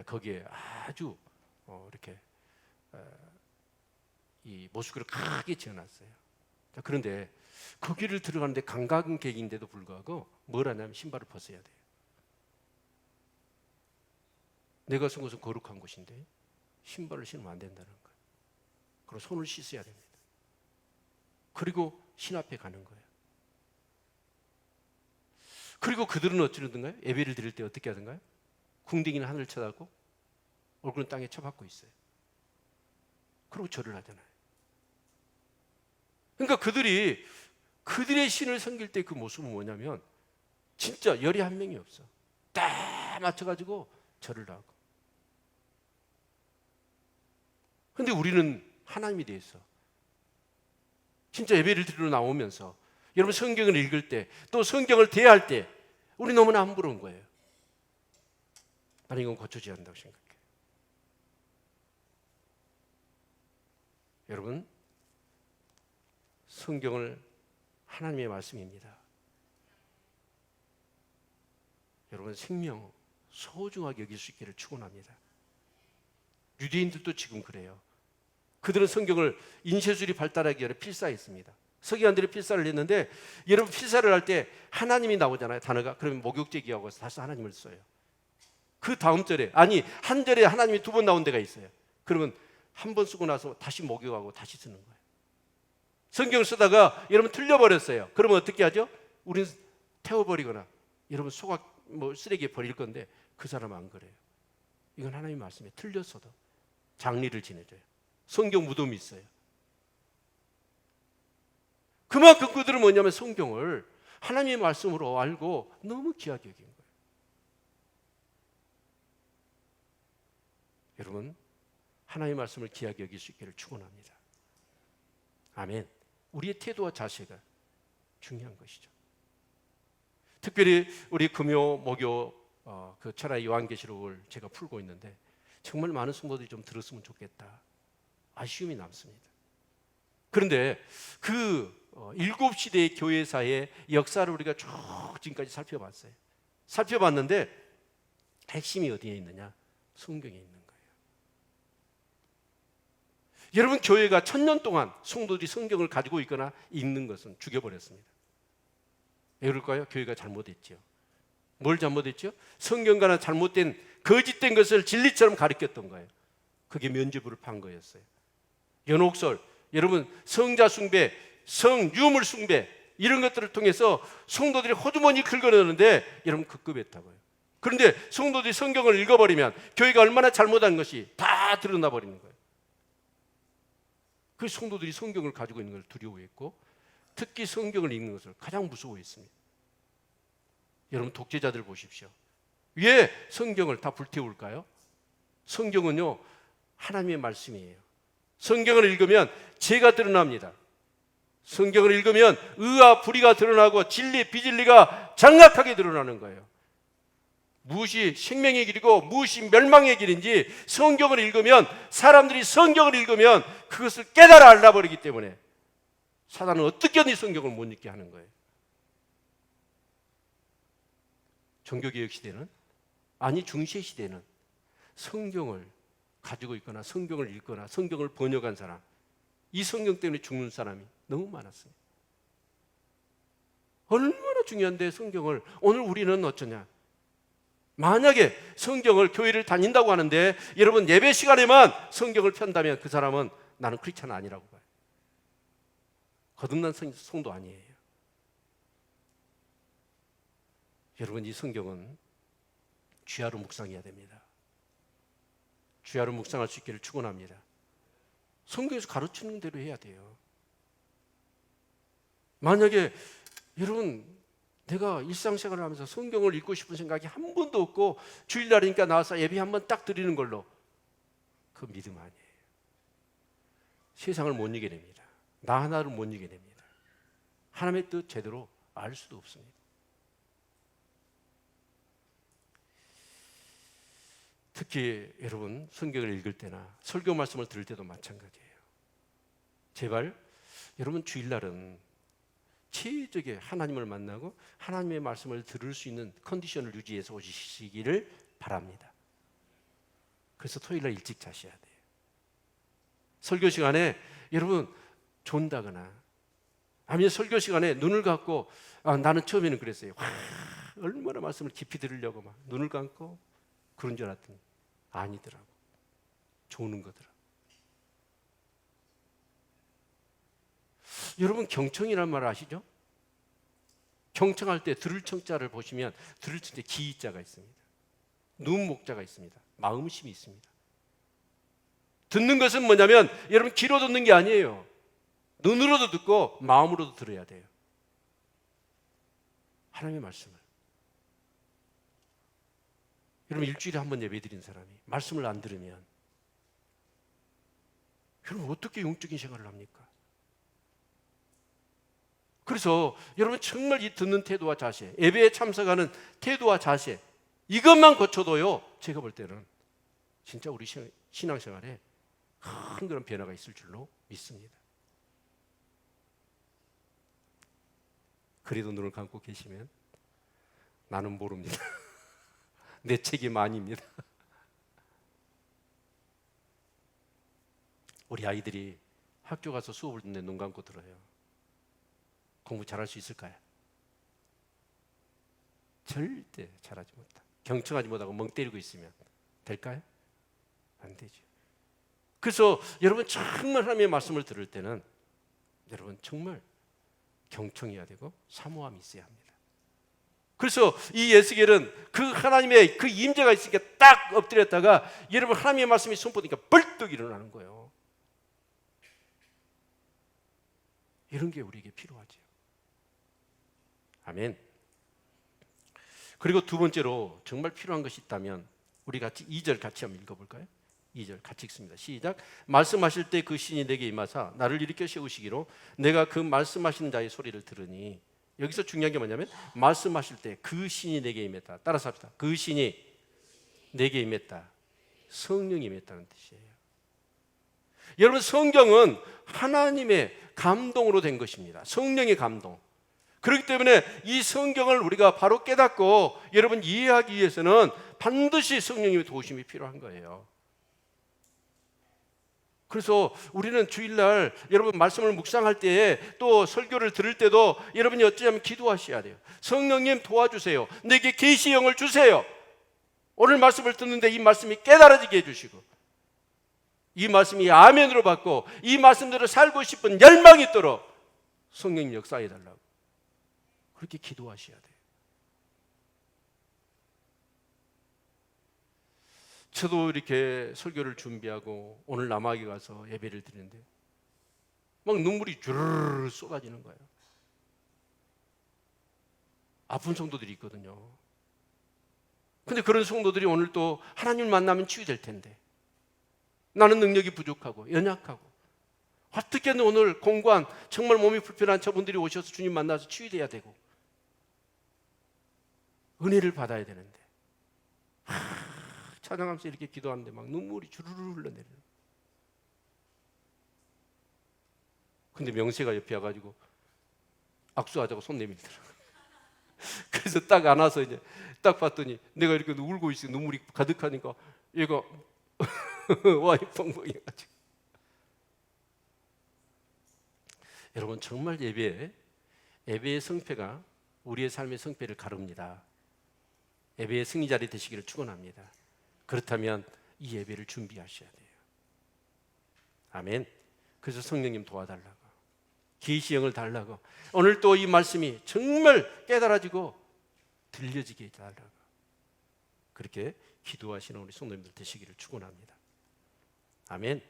거기에 아주 이렇게 이 모스크를 크게 지어놨어요. 그런데 거기를 들어가는데 관광객인데도 불구하고 뭘 하냐면 신발을 벗어야 돼요. 내가 쓴 것은 거룩한 곳인데 신발을 신으면 안 된다는 거예요. 그리고 손을 씻어야 됩니다. 그리고 신 앞에 가는 거예요. 그리고 그들은 어찌르든가요? 예배를 드릴 때 어떻게 하던가요? 궁둥이는 하늘을 쳐다보고 얼굴은 땅에 쳐박고 있어요. 그리고 절을 하잖아요. 그러니까 그들의 신을 섬길 때 그 모습은 뭐냐면 진짜 열이 한 명이 없어. 딱 맞춰가지고 절을 하고. 근데 우리는 하나님에 대해서 진짜 예배를 드리러 나오면서 여러분 성경을 읽을 때 또 성경을 대할 때 우리 너무나 함부로운 거예요. 나는 이건 고쳐져야 한다고 생각해요. 여러분 성경을 하나님의 말씀입니다. 여러분 생명 소중하게 여길 수 있기를 축원합니다. 유대인들도 지금 그래요. 그들은 성경을 인쇄술이 발달하기 전에 필사했습니다. 서기관들이 필사를 했는데 여러분 필사를 할 때 하나님이 나오잖아요. 단어가. 그러면 목욕제 기하고 다시 하나님을 써요. 그 다음 절에 한 절에 하나님이 두 번 나온 데가 있어요. 그러면 한 번 쓰고 나서 다시 목욕하고 다시 쓰는 거예요. 성경을 쓰다가 여러분 틀려버렸어요. 그러면 어떻게 하죠? 우리는 태워버리거나 여러분 소각 쓰레기에 버릴 건데 그 사람은 안 그래요. 이건 하나님의 말씀에 틀렸어도 장리를 지내줘요. 성경 무덤이 있어요. 그만큼 그들은 뭐냐면 성경을 하나님의 말씀으로 알고 너무 귀하게 여긴 거예요. 여러분 하나님의 말씀을 귀하게 여길 수 있기를 축원합니다. 아멘. 우리의 태도와 자세가 중요한 것이죠. 특별히 우리 금요 목요 그 철학 요한계시록을 제가 풀고 있는데 정말 많은 성도들이 좀 들었으면 좋겠다. 아쉬움이 남습니다. 그런데 그 7시대의 교회사의 역사를 우리가 쭉 지금까지 살펴봤어요. 살펴봤는데 핵심이 어디에 있느냐? 성경에 있는 거예요. 여러분 교회가 1000년 동안 성도들이 성경을 가지고 있거나 읽는 것은 죽여버렸습니다. 왜 그럴까요? 교회가 잘못했죠. 뭘 잘못했죠? 성경과는 잘못된 거짓된 것을 진리처럼 가르쳤던 거예요. 그게 면죄부를 판 거였어요. 연옥설, 여러분 성자 숭배, 성유물 숭배 이런 것들을 통해서 성도들이 호주머니 긁어내는데 여러분 급급했다고요. 그런데 성도들이 성경을 읽어버리면 교회가 얼마나 잘못한 것이 다 드러나 버리는 거예요. 그 성도들이 성경을 가지고 있는 걸 두려워했고 특히 성경을 읽는 것을 가장 무서워했습니다. 여러분 독재자들 보십시오. 왜 성경을 다 불태울까요? 성경은요 하나님의 말씀이에요. 성경을 읽으면 죄가 드러납니다. 성경을 읽으면 의와 불의가 드러나고 진리, 비진리가 장악하게 드러나는 거예요. 무엇이 생명의 길이고 무엇이 멸망의 길인지 성경을 읽으면, 사람들이 성경을 읽으면 그것을 깨달아 알아버리기 때문에 사단은 어떻게든 성경을 못 읽게 하는 거예요. 종교개혁 시대는, 아니 중세 시대는 성경을 가지고 있거나 성경을 읽거나 성경을 번역한 사람, 이 성경 때문에 죽는 사람이 너무 많았습니다. 얼마나 중요한데 성경을 오늘 우리는 어쩌냐? 만약에 성경을 교회를 다닌다고 하는데 여러분 예배 시간에만 성경을 편다면 그 사람은 나는 크리스찬 아니라고 봐요. 거듭난 성도 아니에요. 여러분 이 성경은 주야로 묵상해야 됩니다. 주야로 묵상할 수 있기를 축원합니다. 성경에서 가르치는 대로 해야 돼요. 만약에 여러분 내가 일상생활을 하면서 성경을 읽고 싶은 생각이 한 번도 없고 주일날이니까 나와서 예배 한번 딱 드리는 걸로, 그 믿음 아니에요. 세상을 못 이겨냅니다. 나 하나를 못 이겨냅니다. 하나님의 뜻 제대로 알 수도 없습니다. 특히 여러분 성경을 읽을 때나 설교 말씀을 들을 때도 마찬가지예요. 제발 여러분 주일날은 최적의 하나님을 만나고 하나님의 말씀을 들을 수 있는 컨디션을 유지해서 오시기를 바랍니다. 그래서 토요일날 일찍 자셔야 돼요. 설교 시간에 여러분 존다거나 아니면 설교 시간에 눈을 감고, 나는 처음에는 그랬어요. 얼마나 말씀을 깊이 들으려고 막 눈을 감고 그런 줄 알았더니 아니더라고. 조는 거더라고. 여러분 경청이란 말 아시죠? 경청할 때 들을 청자를 보시면 들을 청자에 기자가 있습니다. 눈목자가 있습니다. 마음심이 있습니다. 듣는 것은 뭐냐면 여러분 귀로 듣는 게 아니에요. 눈으로도 듣고 마음으로도 들어야 돼요. 하나님의 말씀을. 여러분 일주일에 한 번 예배드린 사람이 말씀을 안 들으면 여러분 어떻게 영적인 생활을 합니까? 그래서 여러분 정말 이 듣는 태도와 자세, 예배에 참석하는 태도와 자세, 이것만 고쳐도요 제가 볼 때는 진짜 우리 신앙생활에 큰 그런 변화가 있을 줄로 믿습니다. 그래도 눈을 감고 계시면 나는 모릅니다. 내 책임 아닙니다. 우리 아이들이 학교 가서 수업을 듣는데 눈 감고 들어요. 공부 잘할 수 있을까요? 절대 잘하지 못합니다. 경청하지 못하고 멍 때리고 있으면 될까요? 안 되죠. 그래서 여러분 정말 하나님의 말씀을 들을 때는 여러분 정말 경청해야 되고 사모함이 있어야 합니다. 그래서 이 에스겔은 그 하나님의 그 임재가 있으니까 딱 엎드렸다가 여러분 하나님의 말씀이 선포되니까 벌떡 일어나는 거예요. 이런 게 우리에게 필요하죠. 아멘. 그리고 두 번째로 정말 필요한 것이 있다면 우리 같이 2절 같이 한번 읽어볼까요? 2절 같이 읽습니다. 시작. 말씀하실 때 그 신이 내게 임하사 나를 일으켜 세우시기로 내가 그 말씀하시는 자의 소리를 들으니, 여기서 중요한 게 뭐냐면 말씀하실 때 그 신이 내게 임했다. 따라서 합시다. 그 신이 내게 임했다. 성령이 임했다는 뜻이에요. 여러분 성경은 하나님의 감동으로 된 것입니다. 성령의 감동. 그렇기 때문에 이 성경을 우리가 바로 깨닫고 여러분 이해하기 위해서는 반드시 성령님의 도우심이 필요한 거예요. 그래서 우리는 주일날 여러분 말씀을 묵상할 때에 또 설교를 들을 때도 여러분이 어쩌면 기도하셔야 돼요. 성령님 도와주세요. 내게 계시의 영을 주세요. 오늘 말씀을 듣는데 이 말씀이 깨달아지게 해주시고 이 말씀이 아멘으로 받고 이 말씀대로 살고 싶은 열망이 있도록 성령님 역사해달라고 그렇게 기도하셔야 돼요. 저도 이렇게 설교를 준비하고 오늘 남학에 가서 예배를 드리는데 막 눈물이 주르르 쏟아지는 거예요. 아픈 성도들이 있거든요. 근데 그런 성도들이 오늘 또 하나님을 만나면 치유될 텐데 나는 능력이 부족하고 연약하고 어떻게든 오늘 공고한 정말 몸이 불편한 저분들이 오셔서 주님 만나서 치유돼야 되고 은혜를 받아야 되는데 찬양하면서 이렇게 기도하는데 막 눈물이 주르르 흘러내려요. 근데 명세가 옆에 와가지고 악수하자고 손 내밀더라고요. 그래서 딱 안아서 이제 딱 봤더니 내가 이렇게 울고 있어. 눈물이 가득하니까 얘가 와이 펑펑해가지고. 여러분 정말 예배의 성패가 우리의 삶의 성패를 가릅니다. 예배의 승리자리 되시기를 축원합니다. 그렇다면 이 예배를 준비하셔야 돼요. 아멘. 그래서 성령님 도와달라고, 계시형을 달라고, 오늘 또 이 말씀이 정말 깨달아지고 들려지게 해달라고 그렇게 기도하시는 우리 성도님들 되시기를 축원합니다. 아멘.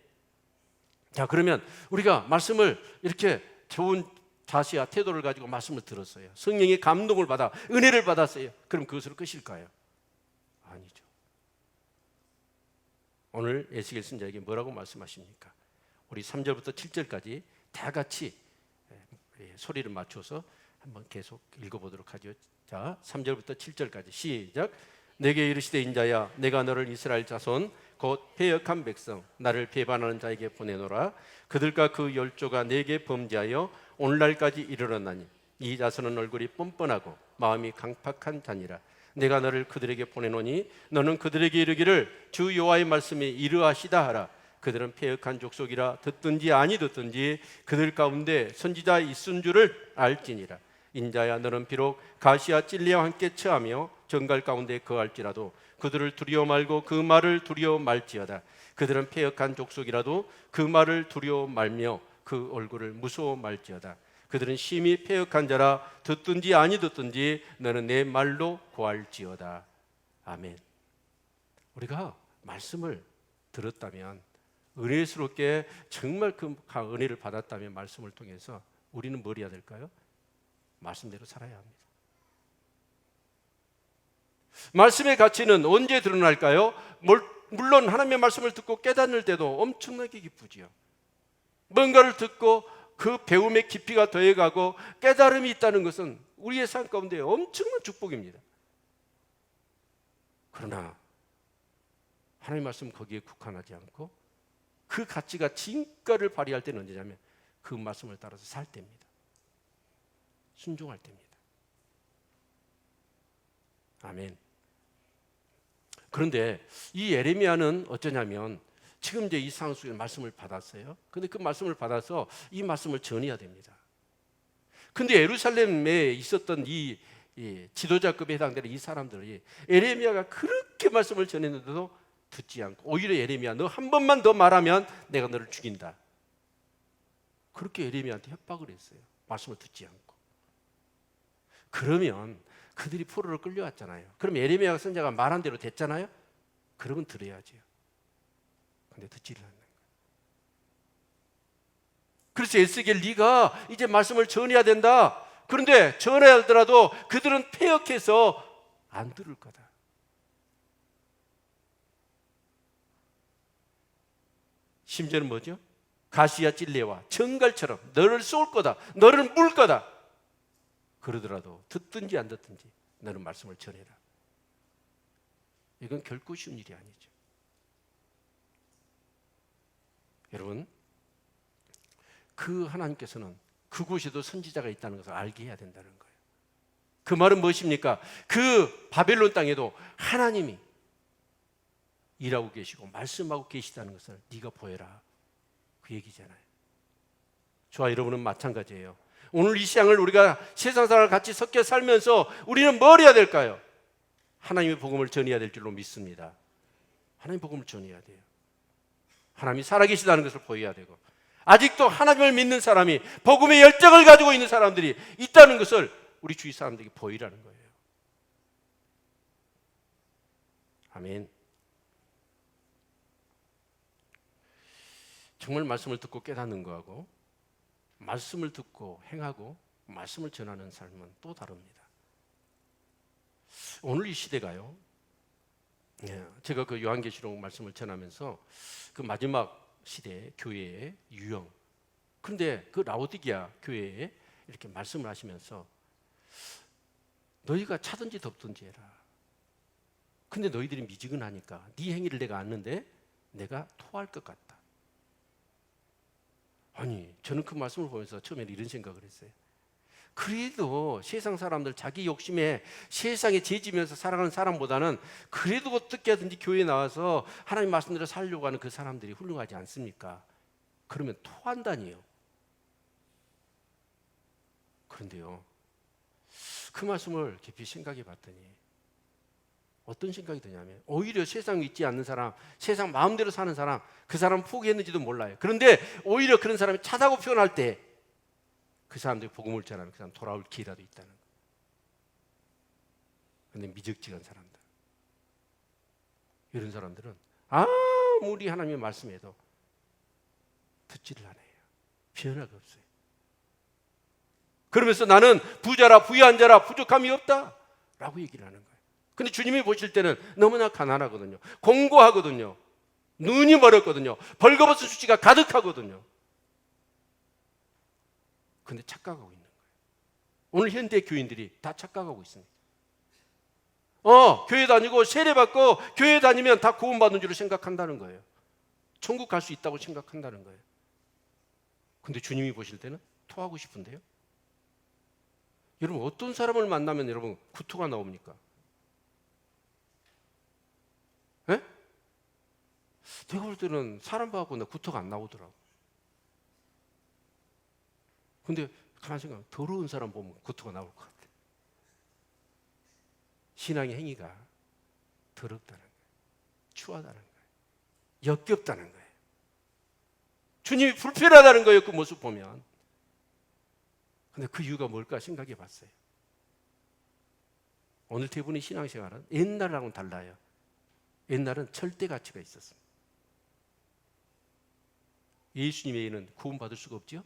자, 그러면 우리가 말씀을 이렇게 좋은 자세와 태도를 가지고 말씀을 들었어요. 성령의 감동을 받아 은혜를 받았어요. 그럼 그것으로 끝일까요? 아니죠. 오늘 에스겔 선지자에게 뭐라고 말씀하십니까? 우리 3절부터 7절까지 다 같이 소리를 맞춰서 한번 계속 읽어보도록 하죠. 자, 3절부터 7절까지 시작. 내게 이르시되 인자야, 내가 너를 이스라엘 자손 곧 패역한 백성 나를 배반하는 자에게 보내노라. 그들과 그 열조가 내게 범죄하여 오늘날까지 이르렀나니 이 자손은 얼굴이 뻔뻔하고 마음이 강팍한 자니라. 내가 너를 그들에게 보내노니 너는 그들에게 이르기를 주 여호와의 말씀이 이러하시다 하라. 그들은 패역한 족속이라 듣든지 아니 듣든지 그들 가운데 선지자 있은 줄을 알지니라. 인자야, 너는 비록 가시와 찔레와 함께 처하며 정갈 가운데 거할지라도 그들을 두려워 말고 그 말을 두려워 말지어다. 그들은 패역한 족속이라도 그 말을 두려워 말며 그 얼굴을 무서워 말지어다. 그들은 심히 패역한 자라 듣든지 아니 듣든지 너는 내 말로 고할지어다. 아멘. 우리가 말씀을 들었다면, 은혜스럽게 정말 그 은혜를 받았다면 말씀을 통해서 우리는 뭘 해야 될까요? 말씀대로 살아야 합니다. 말씀의 가치는 언제 드러날까요? 물론 하나님의 말씀을 듣고 깨닫는 때도 엄청나게 기쁘지요. 뭔가를 듣고 그 배움의 깊이가 더해가고 깨달음이 있다는 것은 우리의 삶 가운데 엄청난 축복입니다. 그러나 하나님의 말씀 거기에 국한하지 않고 그 가치가 진가를 발휘할 때는 언제냐면 그 말씀을 따라서 살 때입니다. 순종할 때입니다. 아멘. 그런데 이 예레미야는 어쩌냐면 지금 이제 이 상황 속에 말씀을 받았어요. 근데 그 말씀을 받아서 이 말씀을 전해야 됩니다. 근데 예루살렘에 있었던 이 지도자급에 해당되는 이 사람들이 예레미야가 그렇게 말씀을 전했는데도 듣지 않고 오히려 예레미야, 너 한 번만 더 말하면 내가 너를 죽인다. 그렇게 예레미야한테 협박을 했어요. 말씀을 듣지 않고. 그러면 그들이 포로로 끌려왔잖아요. 그럼 예레미야 선지자가 말한 대로 됐잖아요. 그러면 들어야죠. 근데 듣지를 않는 거예요. 그래서 에스겔, 네가 이제 말씀을 전해야 된다. 그런데 전해야 하더라도 그들은 패역해서 안 들을 거다. 심지어는 뭐죠? 가시와 찔레와 정갈처럼 너를 쏠 거다, 너를 물 거다. 그러더라도 듣든지 안 듣든지 너는 말씀을 전해라. 이건 결코 쉬운 일이 아니죠. 여러분, 그 하나님께서는 그곳에도 선지자가 있다는 것을 알게 해야 된다는 거예요. 그 말은 무엇입니까? 그 바벨론 땅에도 하나님이 일하고 계시고 말씀하고 계시다는 것을 네가 보여라. 그 얘기잖아요. 저와 여러분은 마찬가지예요. 오늘 이 시간을 우리가 세상 사람과 같이 섞여 살면서 우리는 뭘 해야 될까요? 하나님의 복음을 전해야 될 줄로 믿습니다. 하나님의 복음을 전해야 돼요. 하나님이 살아계시다는 것을 보여야 되고, 아직도 하나님을 믿는 사람이, 복음의 열정을 가지고 있는 사람들이 있다는 것을 우리 주위 사람들에게 보이라는 거예요. 아멘. 정말 말씀을 듣고 깨닫는 거하고 말씀을 듣고 행하고 말씀을 전하는 삶은 또 다릅니다. 오늘 이 시대가요. 제가 그 요한계시록 말씀을 전하면서 그 마지막 시대 교회의 유형. 그런데 그 라오디게아 교회에 이렇게 말씀을 하시면서 너희가 차든지 덥든지 해라. 근데 너희들이 미지근하니까 네 행위를 내가 아는데 내가 토할 것 같다. 아니, 저는 그 말씀을 보면서 처음에는 이런 생각을 했어요. 그래도 세상 사람들 자기 욕심에 세상에 죄지면서 살아가는 사람보다는 그래도 어떻게 하든지 교회에 나와서 하나님 말씀대로 살려고 하는 그 사람들이 훌륭하지 않습니까? 그러면 토한다니요. 그런데요, 그 말씀을 깊이 생각해 봤더니 어떤 생각이 드냐면 오히려 세상 믿지 않는 사람, 세상 마음대로 사는 사람, 그 사람 포기했는지도 몰라요. 그런데 오히려 그런 사람이 차다고 표현할 때 그 사람들이 복음을 전하면 그 사람 돌아올 기회라도 있다는 거예요. 그런데 미적지간 사람들, 이런 사람들은 아무리 하나님의 말씀해도 듣지를 않아요. 변화가 없어요. 그러면서 나는 부자라 부유한 자라 부족함이 없다 라고 얘기를 하는 거예요. 근데 주님이 보실 때는 너무나 가난하거든요. 공고하거든요. 눈이 멀었거든요. 벌거벗은 수치가 가득하거든요. 근데 착각하고 있는 거예요. 오늘 현대 교인들이 다 착각하고 있습니다. 교회 다니고 세례받고 교회 다니면 다 구원받는 줄 생각한다는 거예요. 천국 갈 수 있다고 생각한다는 거예요. 근데 주님이 보실 때는 토하고 싶은데요. 여러분, 어떤 사람을 만나면 여러분 구토가 나옵니까? 예? 내가 볼 때는 사람 봐갖고 나 구토가 안 나오더라고. 근데 가만히 생각하면 더러운 사람 보면 구토가 나올 것 같아. 신앙의 행위가 더럽다는 거예요. 추하다는 거예요. 역겹다는 거예요. 주님이 불편하다는 거예요. 그 모습 보면. 근데 그 이유가 뭘까 생각해 봤어요. 오늘 대부분의 신앙생활은 옛날하고는 달라요. 옛날은 절대 가치가 있었습니다. 예수님 외에는 구원받을 수가 없죠.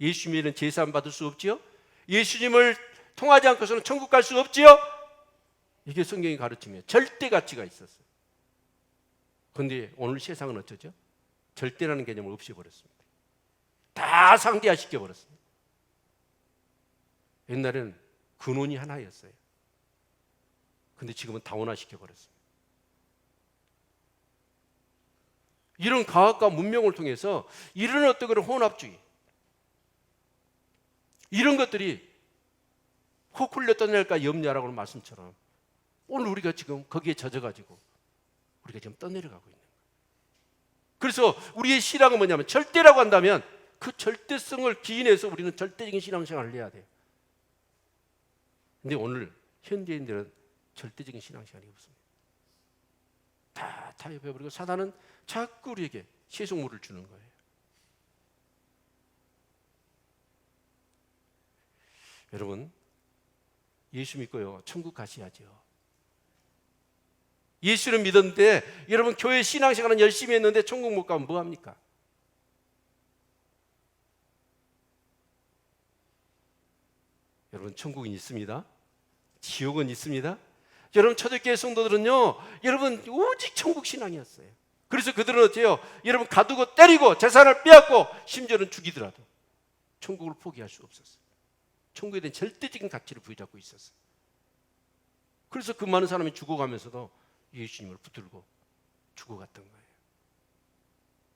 예수님 외에는 제사함 받을 수 없죠. 예수님을 통하지 않고서는 천국 갈 수 없지요. 이게 성경이 가르치며 절대 가치가 있었어요. 그런데 오늘 세상은 어쩌죠? 절대라는 개념을 없애버렸습니다. 다 상대화 시켜버렸습니다. 옛날에는 근원이 하나였어요. 근데 지금은 다원화 시켜버렸습니다. 이런 과학과 문명을 통해서 이런 어떤 그런 혼합주의, 이런 것들이 혹 흘려 떠내릴까 염려라고 하는 말씀처럼 오늘 우리가 지금 거기에 젖어가지고 우리가 지금 떠내려가고 있는 거예요. 그래서 우리의 신앙은 뭐냐면 절대라고 한다면 그 절대성을 기인해서 우리는 절대적인 신앙생활을 해야 돼요. 근데 오늘 현대인들은 절대적인 신앙생활이 없습니다. 다 타협해버리고 사단은 자꾸 우리에게 세속물을 주는 거예요. 여러분, 예수 믿고요 천국 가셔야죠. 예수를 믿었는데 여러분 교회 신앙생활은 열심히 했는데 천국 못 가면 뭐합니까? 여러분, 천국은 있습니다. 지옥은 있습니다. 여러분, 초대교회 성도들은요 여러분 오직 천국 신앙이었어요. 그래서 그들은 어때요? 여러분, 가두고 때리고 재산을 빼앗고 심지어는 죽이더라도 천국을 포기할 수 없었어요. 천국에 대한 절대적인 가치를 부여잡고 있었어요. 그래서 그 많은 사람이 죽어가면서도 예수님을 붙들고 죽어갔던 거예요.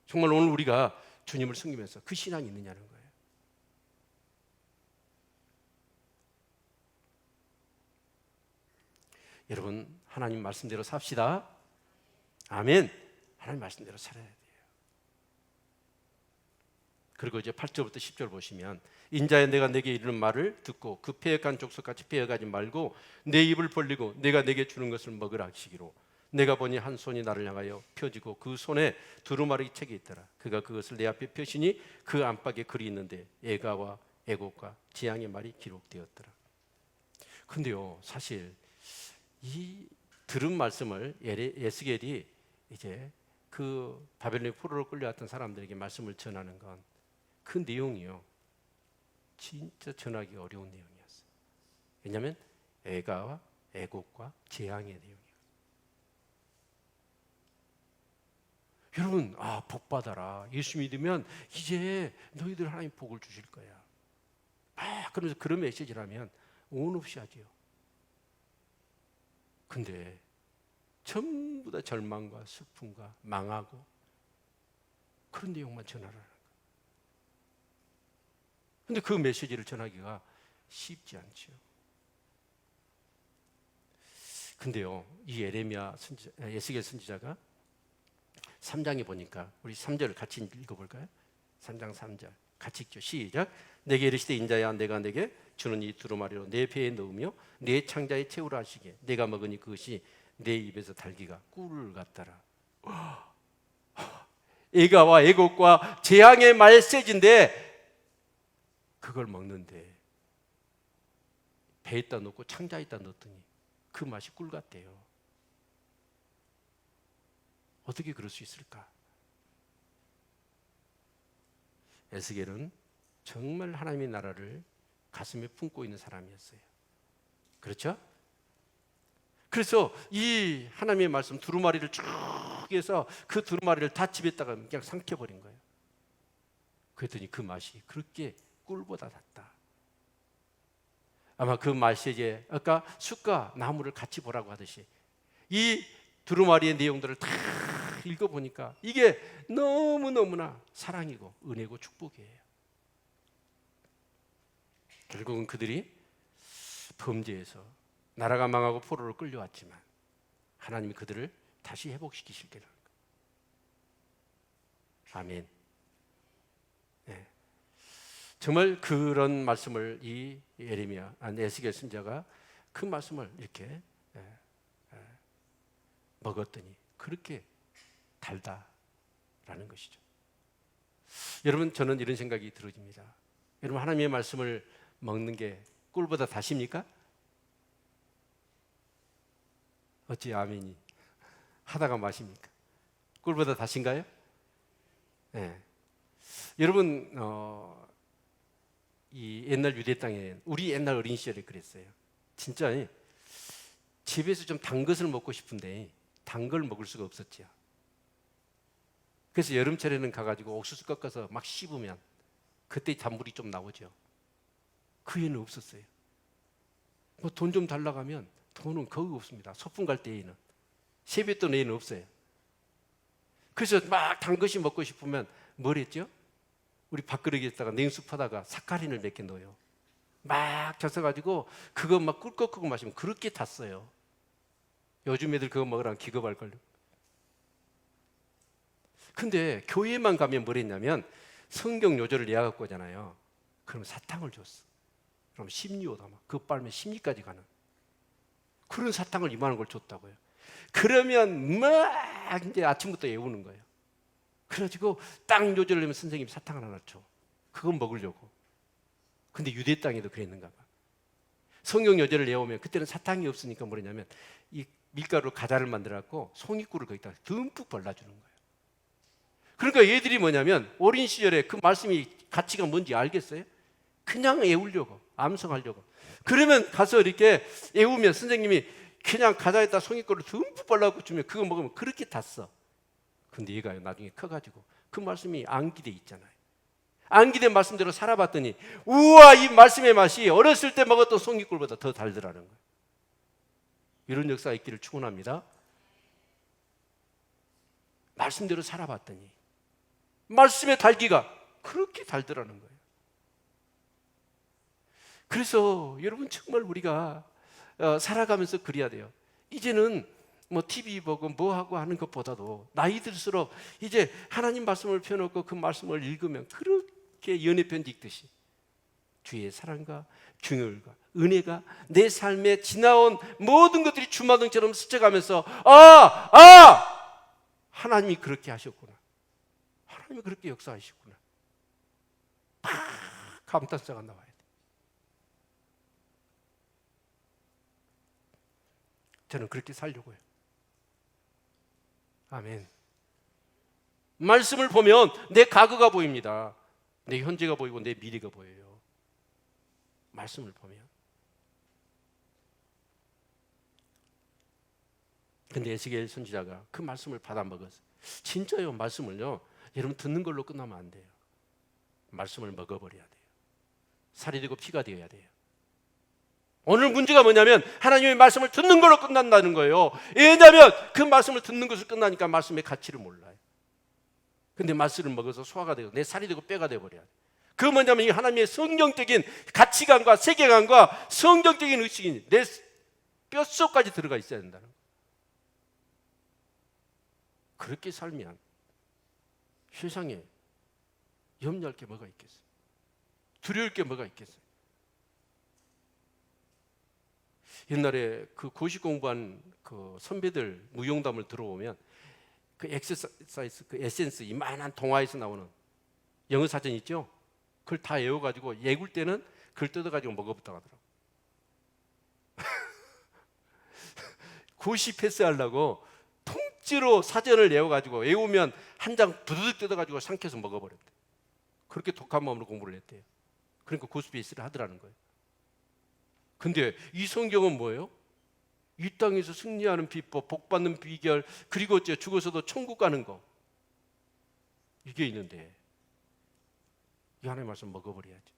정말 오늘 우리가 주님을 섬기면서 그 신앙이 있느냐는 거예요. 여러분, 하나님 말씀대로 삽시다. 아멘. 하나님 말씀대로 살아야 돼요. 그리고 이제 8절부터 10절 보시면 인자야 내가 내게 이르는 말을 듣고 그 패역한 족속같이 패역하지 말고 내 입을 벌리고 내가 내게 주는 것을 먹으라 하시기로 내가 보니 한 손이 나를 향하여 펴지고 그 손에 두루마리 책이 있더라. 그가 그것을 내 앞에 펴시니 그 안팎에 글이 있는데 애가와 애곡과 재앙의 말이 기록되었더라. 근데요 사실 이 들은 말씀을 에스겔이 이제 그 바벨론의 포로로 끌려왔던 사람들에게 말씀을 전하는 건 그 내용이요 진짜 전하기 어려운 내용이었어요. 왜냐하면 애가와 애곡과 재앙의 내용이에요. 여러분, 복 받아라. 예수 믿으면 이제 너희들 하나님 복을 주실 거야. 그러면서 그런 메시지라면 온 없이 하지요. 근데 전부 다 절망과 슬픔과 망하고 그런 내용만 전하라는 거예요. 근데 그 메시지를 전하기가 쉽지 않죠. 근데요, 이 에스겔 선지자가 3장에 보니까 우리 3절을 같이 읽어볼까요? 3장 3절 같이 읽죠. 시작. 내게 이르시되 인자야 내가 내게 주는 이 두루마리로 내 배에 넣으며 내 창자에 채우라 하시게 내가 먹으니 그것이 내 입에서 달기가 꿀을 같더라. 애가와 애곡과 재앙의 메시지인데 그걸 먹는데 배에다 넣고 창자에다 넣었더니 그 맛이 꿀 같대요. 어떻게 그럴 수 있을까? 에스겔은 정말 하나님의 나라를 가슴에 품고 있는 사람이었어요. 그렇죠? 그래서 이 하나님의 말씀 두루마리를 쭉 해서 그 두루마리를 다 집에다가 그냥 삼켜버린 거예요. 그랬더니 그 맛이 그렇게 꿀보다 닿다. 아마 그 메시지에 아까 숲과 나무를 같이 보라고 하듯이 이 두루마리의 내용들을 다 읽어보니까 이게 너무너무나 사랑이고 은혜고 축복이에요. 결국은 그들이 범죄해서 나라가 망하고 포로로 끌려왔지만 하나님이 그들을 다시 회복시키실 거라는 거예요. 아멘. 네. 정말 그런 말씀을 이 에스겔 선지자가 그 말씀을 이렇게 먹었더니 그렇게 달다라는 것이죠. 여러분, 저는 이런 생각이 들어집니다. 여러분, 하나님의 말씀을 먹는 게 꿀보다 다십니까? 어찌 아멘이 하다가 마십니까? 꿀보다 다신가요? 네. 여러분, 이 옛날 유대 땅에 우리 옛날 어린 시절에 그랬어요. 진짜 집에서 좀 단 것을 먹고 싶은데 단 걸 먹을 수가 없었죠. 그래서 여름철에는 가가지고 옥수수 꺾어서 막 씹으면 그때 단물이 좀 나오죠. 그 애는 없었어요. 뭐 돈 좀 달라고 하면 돈은 거의 없습니다. 소풍 갈 때에는 세뱃돈 애는 없어요. 그래서 막 단 것이 먹고 싶으면 뭘 했죠? 우리 밥그릇에다가 냉수 퍼다가 사카린을 몇 개 넣어요. 막 젖어가지고 그거 막 꿀꺽하고 마시면 그렇게 탔어요. 요즘 애들 그거 먹으라면 기겁할걸요. 근데 교회만 가면 뭘 했냐면 성경 요절을 예약갖고 오잖아요. 그럼 사탕을 줬어. 그럼 심리오다 막 그거 빨면 심리까지 가는 그런 사탕을 이만한 걸 줬다고요. 그러면 막 이제 아침부터 애우는 거예요. 그래가지고 딱 요절을 내면 선생님이 사탕을 하나 줘. 그건 먹으려고. 근데 유대 땅에도 그랬는가 봐. 성경 요절을 외우면 그때는 사탕이 없으니까 뭐냐면 이 밀가루 가자를 만들어갖고 송이꿀을 거기다 듬뿍 발라주는 거예요. 그러니까 얘들이 뭐냐면 어린 시절에 그 말씀이 가치가 뭔지 알겠어요? 그냥 애우려고 암송하려고. 그러면 가서 이렇게 애우면 선생님이 그냥 가자에다 송이꿀을 듬뿍 발라갖고 주면 그거 먹으면 그렇게 탔어. 근데 얘가 나중에 커가지고 그 말씀이 암기돼 있잖아요. 암기된 말씀대로 살아봤더니 우와, 이 말씀의 맛이 어렸을 때 먹었던 송이꿀보다 더 달더라는 거예요. 이런 역사가 있기를 축원합니다. 말씀대로 살아봤더니 말씀의 달기가 그렇게 달더라는 거예요. 그래서 여러분, 정말 우리가 살아가면서 그래야 돼요. 이제는 뭐 TV 보고 뭐 하고 하는 것보다도 나이 들수록 이제 하나님 말씀을 펴놓고 그 말씀을 읽으면 그렇게 연애편 읽듯이 주의 사랑과 중혈과 은혜가 내 삶에 지나온 모든 것들이 주마등처럼 스쳐가면서 하나님이 그렇게 하셨구나, 하나님이 그렇게 역사하셨구나, 감탄사가 나와야 돼. 저는 그렇게 살려고 해요. 아멘. 말씀을 보면 내 과거가 보입니다. 내 현재가 보이고 내 미래가 보여요. 말씀을 보면. 근데 에스겔 선지자가 그 말씀을 받아 먹었어요. 진짜요. 말씀을요, 여러분 듣는 걸로 끝나면 안 돼요. 말씀을 먹어버려야 돼요. 살이 되고 피가 되어야 돼요. 오늘 문제가 뭐냐면 하나님의 말씀을 듣는 걸로 끝난다는 거예요. 왜냐하면 그 말씀을 듣는 것을 끝나니까 말씀의 가치를 몰라요. 근데 말씀을 먹어서 소화가 되고 내 살이 되고 뼈가 되어버려야 돼요. 그 뭐냐면 이 하나님의 성경적인 가치관과 세계관과 성경적인 의식이 내 뼛속까지 들어가 있어야 된다는 거예요. 그렇게 살면 세상에 염려할 게 뭐가 있겠어요? 두려울 게 뭐가 있겠어요? 옛날에 그 고시 공부한 그 선배들 무용담을 들어보면 그 엑서사이즈, 그 에센스, 이만한 동화에서 나오는 영어 사전 있죠? 그걸 다 외워가지고 예굴 때는 그걸 뜯어가지고 먹어봤다고 하더라고. 고시 패스하려고 통째로 사전을 외워가지고 외우면 한 장 두둑 뜯어가지고 삼켜서 먹어버렸대. 그렇게 독한 마음으로 공부를 했대요. 그러니까 고스페이스를 하더라는 거예요. 근데 이 성경은 뭐예요? 이 땅에서 승리하는 비법, 복받는 비결, 그리고 죽어서도 천국 가는 거, 이게 있는데 이 하나님의 말씀 먹어버려야지.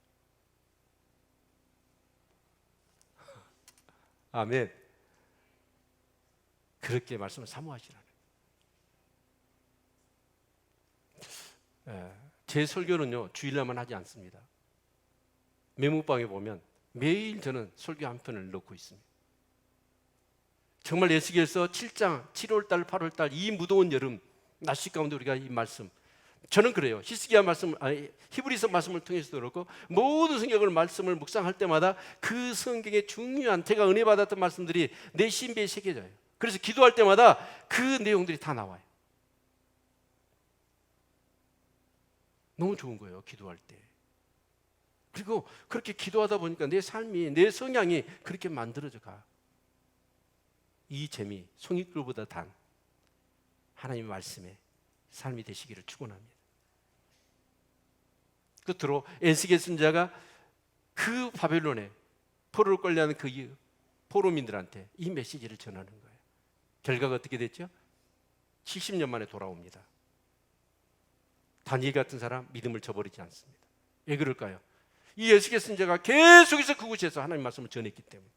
아멘. 그렇게 말씀을 사모하시라는 거예요. 제 설교는요 주일날만 하지 않습니다. 메모방에 보면 매일 저는 설교 한 편을 넣고 있습니다. 정말 에스겔서 7장 7월달 8월달 이 무더운 여름 날씨 가운데 우리가 이 말씀, 저는 그래요. 히스기야 말씀, 히브리서 말씀을 통해서도 그렇고 모든 성경을 말씀을 묵상할 때마다 그 성경의 중요한 제가 은혜 받았던 말씀들이 내 신비에 새겨져요. 그래서 기도할 때마다 그 내용들이 다 나와요. 너무 좋은 거예요, 기도할 때. 그리고 그렇게 기도하다 보니까 내 삶이, 내 성향이 그렇게 만들어져 가. 이 재미, 송이꿀보다 단 하나님의 말씀에 삶이 되시기를 축원합니다. 끝으로 에스겔 선지자가 그 바벨론에 포로를 끌려하는 그 포로민들한테 이 메시지를 전하는 거예요. 결과가 어떻게 됐죠? 70년 만에 돌아옵니다. 다니엘 같은 사람 믿음을 저버리지 않습니다. 왜 그럴까요? 이 에스겔 선지자가 계속해서 그곳에서 하나님 말씀을 전했기 때문에.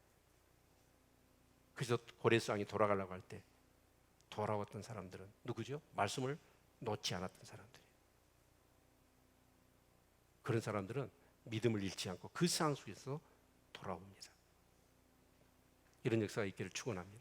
그래서 고레스 왕이 돌아가려고 할 때 돌아왔던 사람들은 누구죠? 말씀을 놓지 않았던 사람들이에요. 그런 사람들은 믿음을 잃지 않고 그 상황 속에서 돌아옵니다. 이런 역사가 있기를 축원합니다.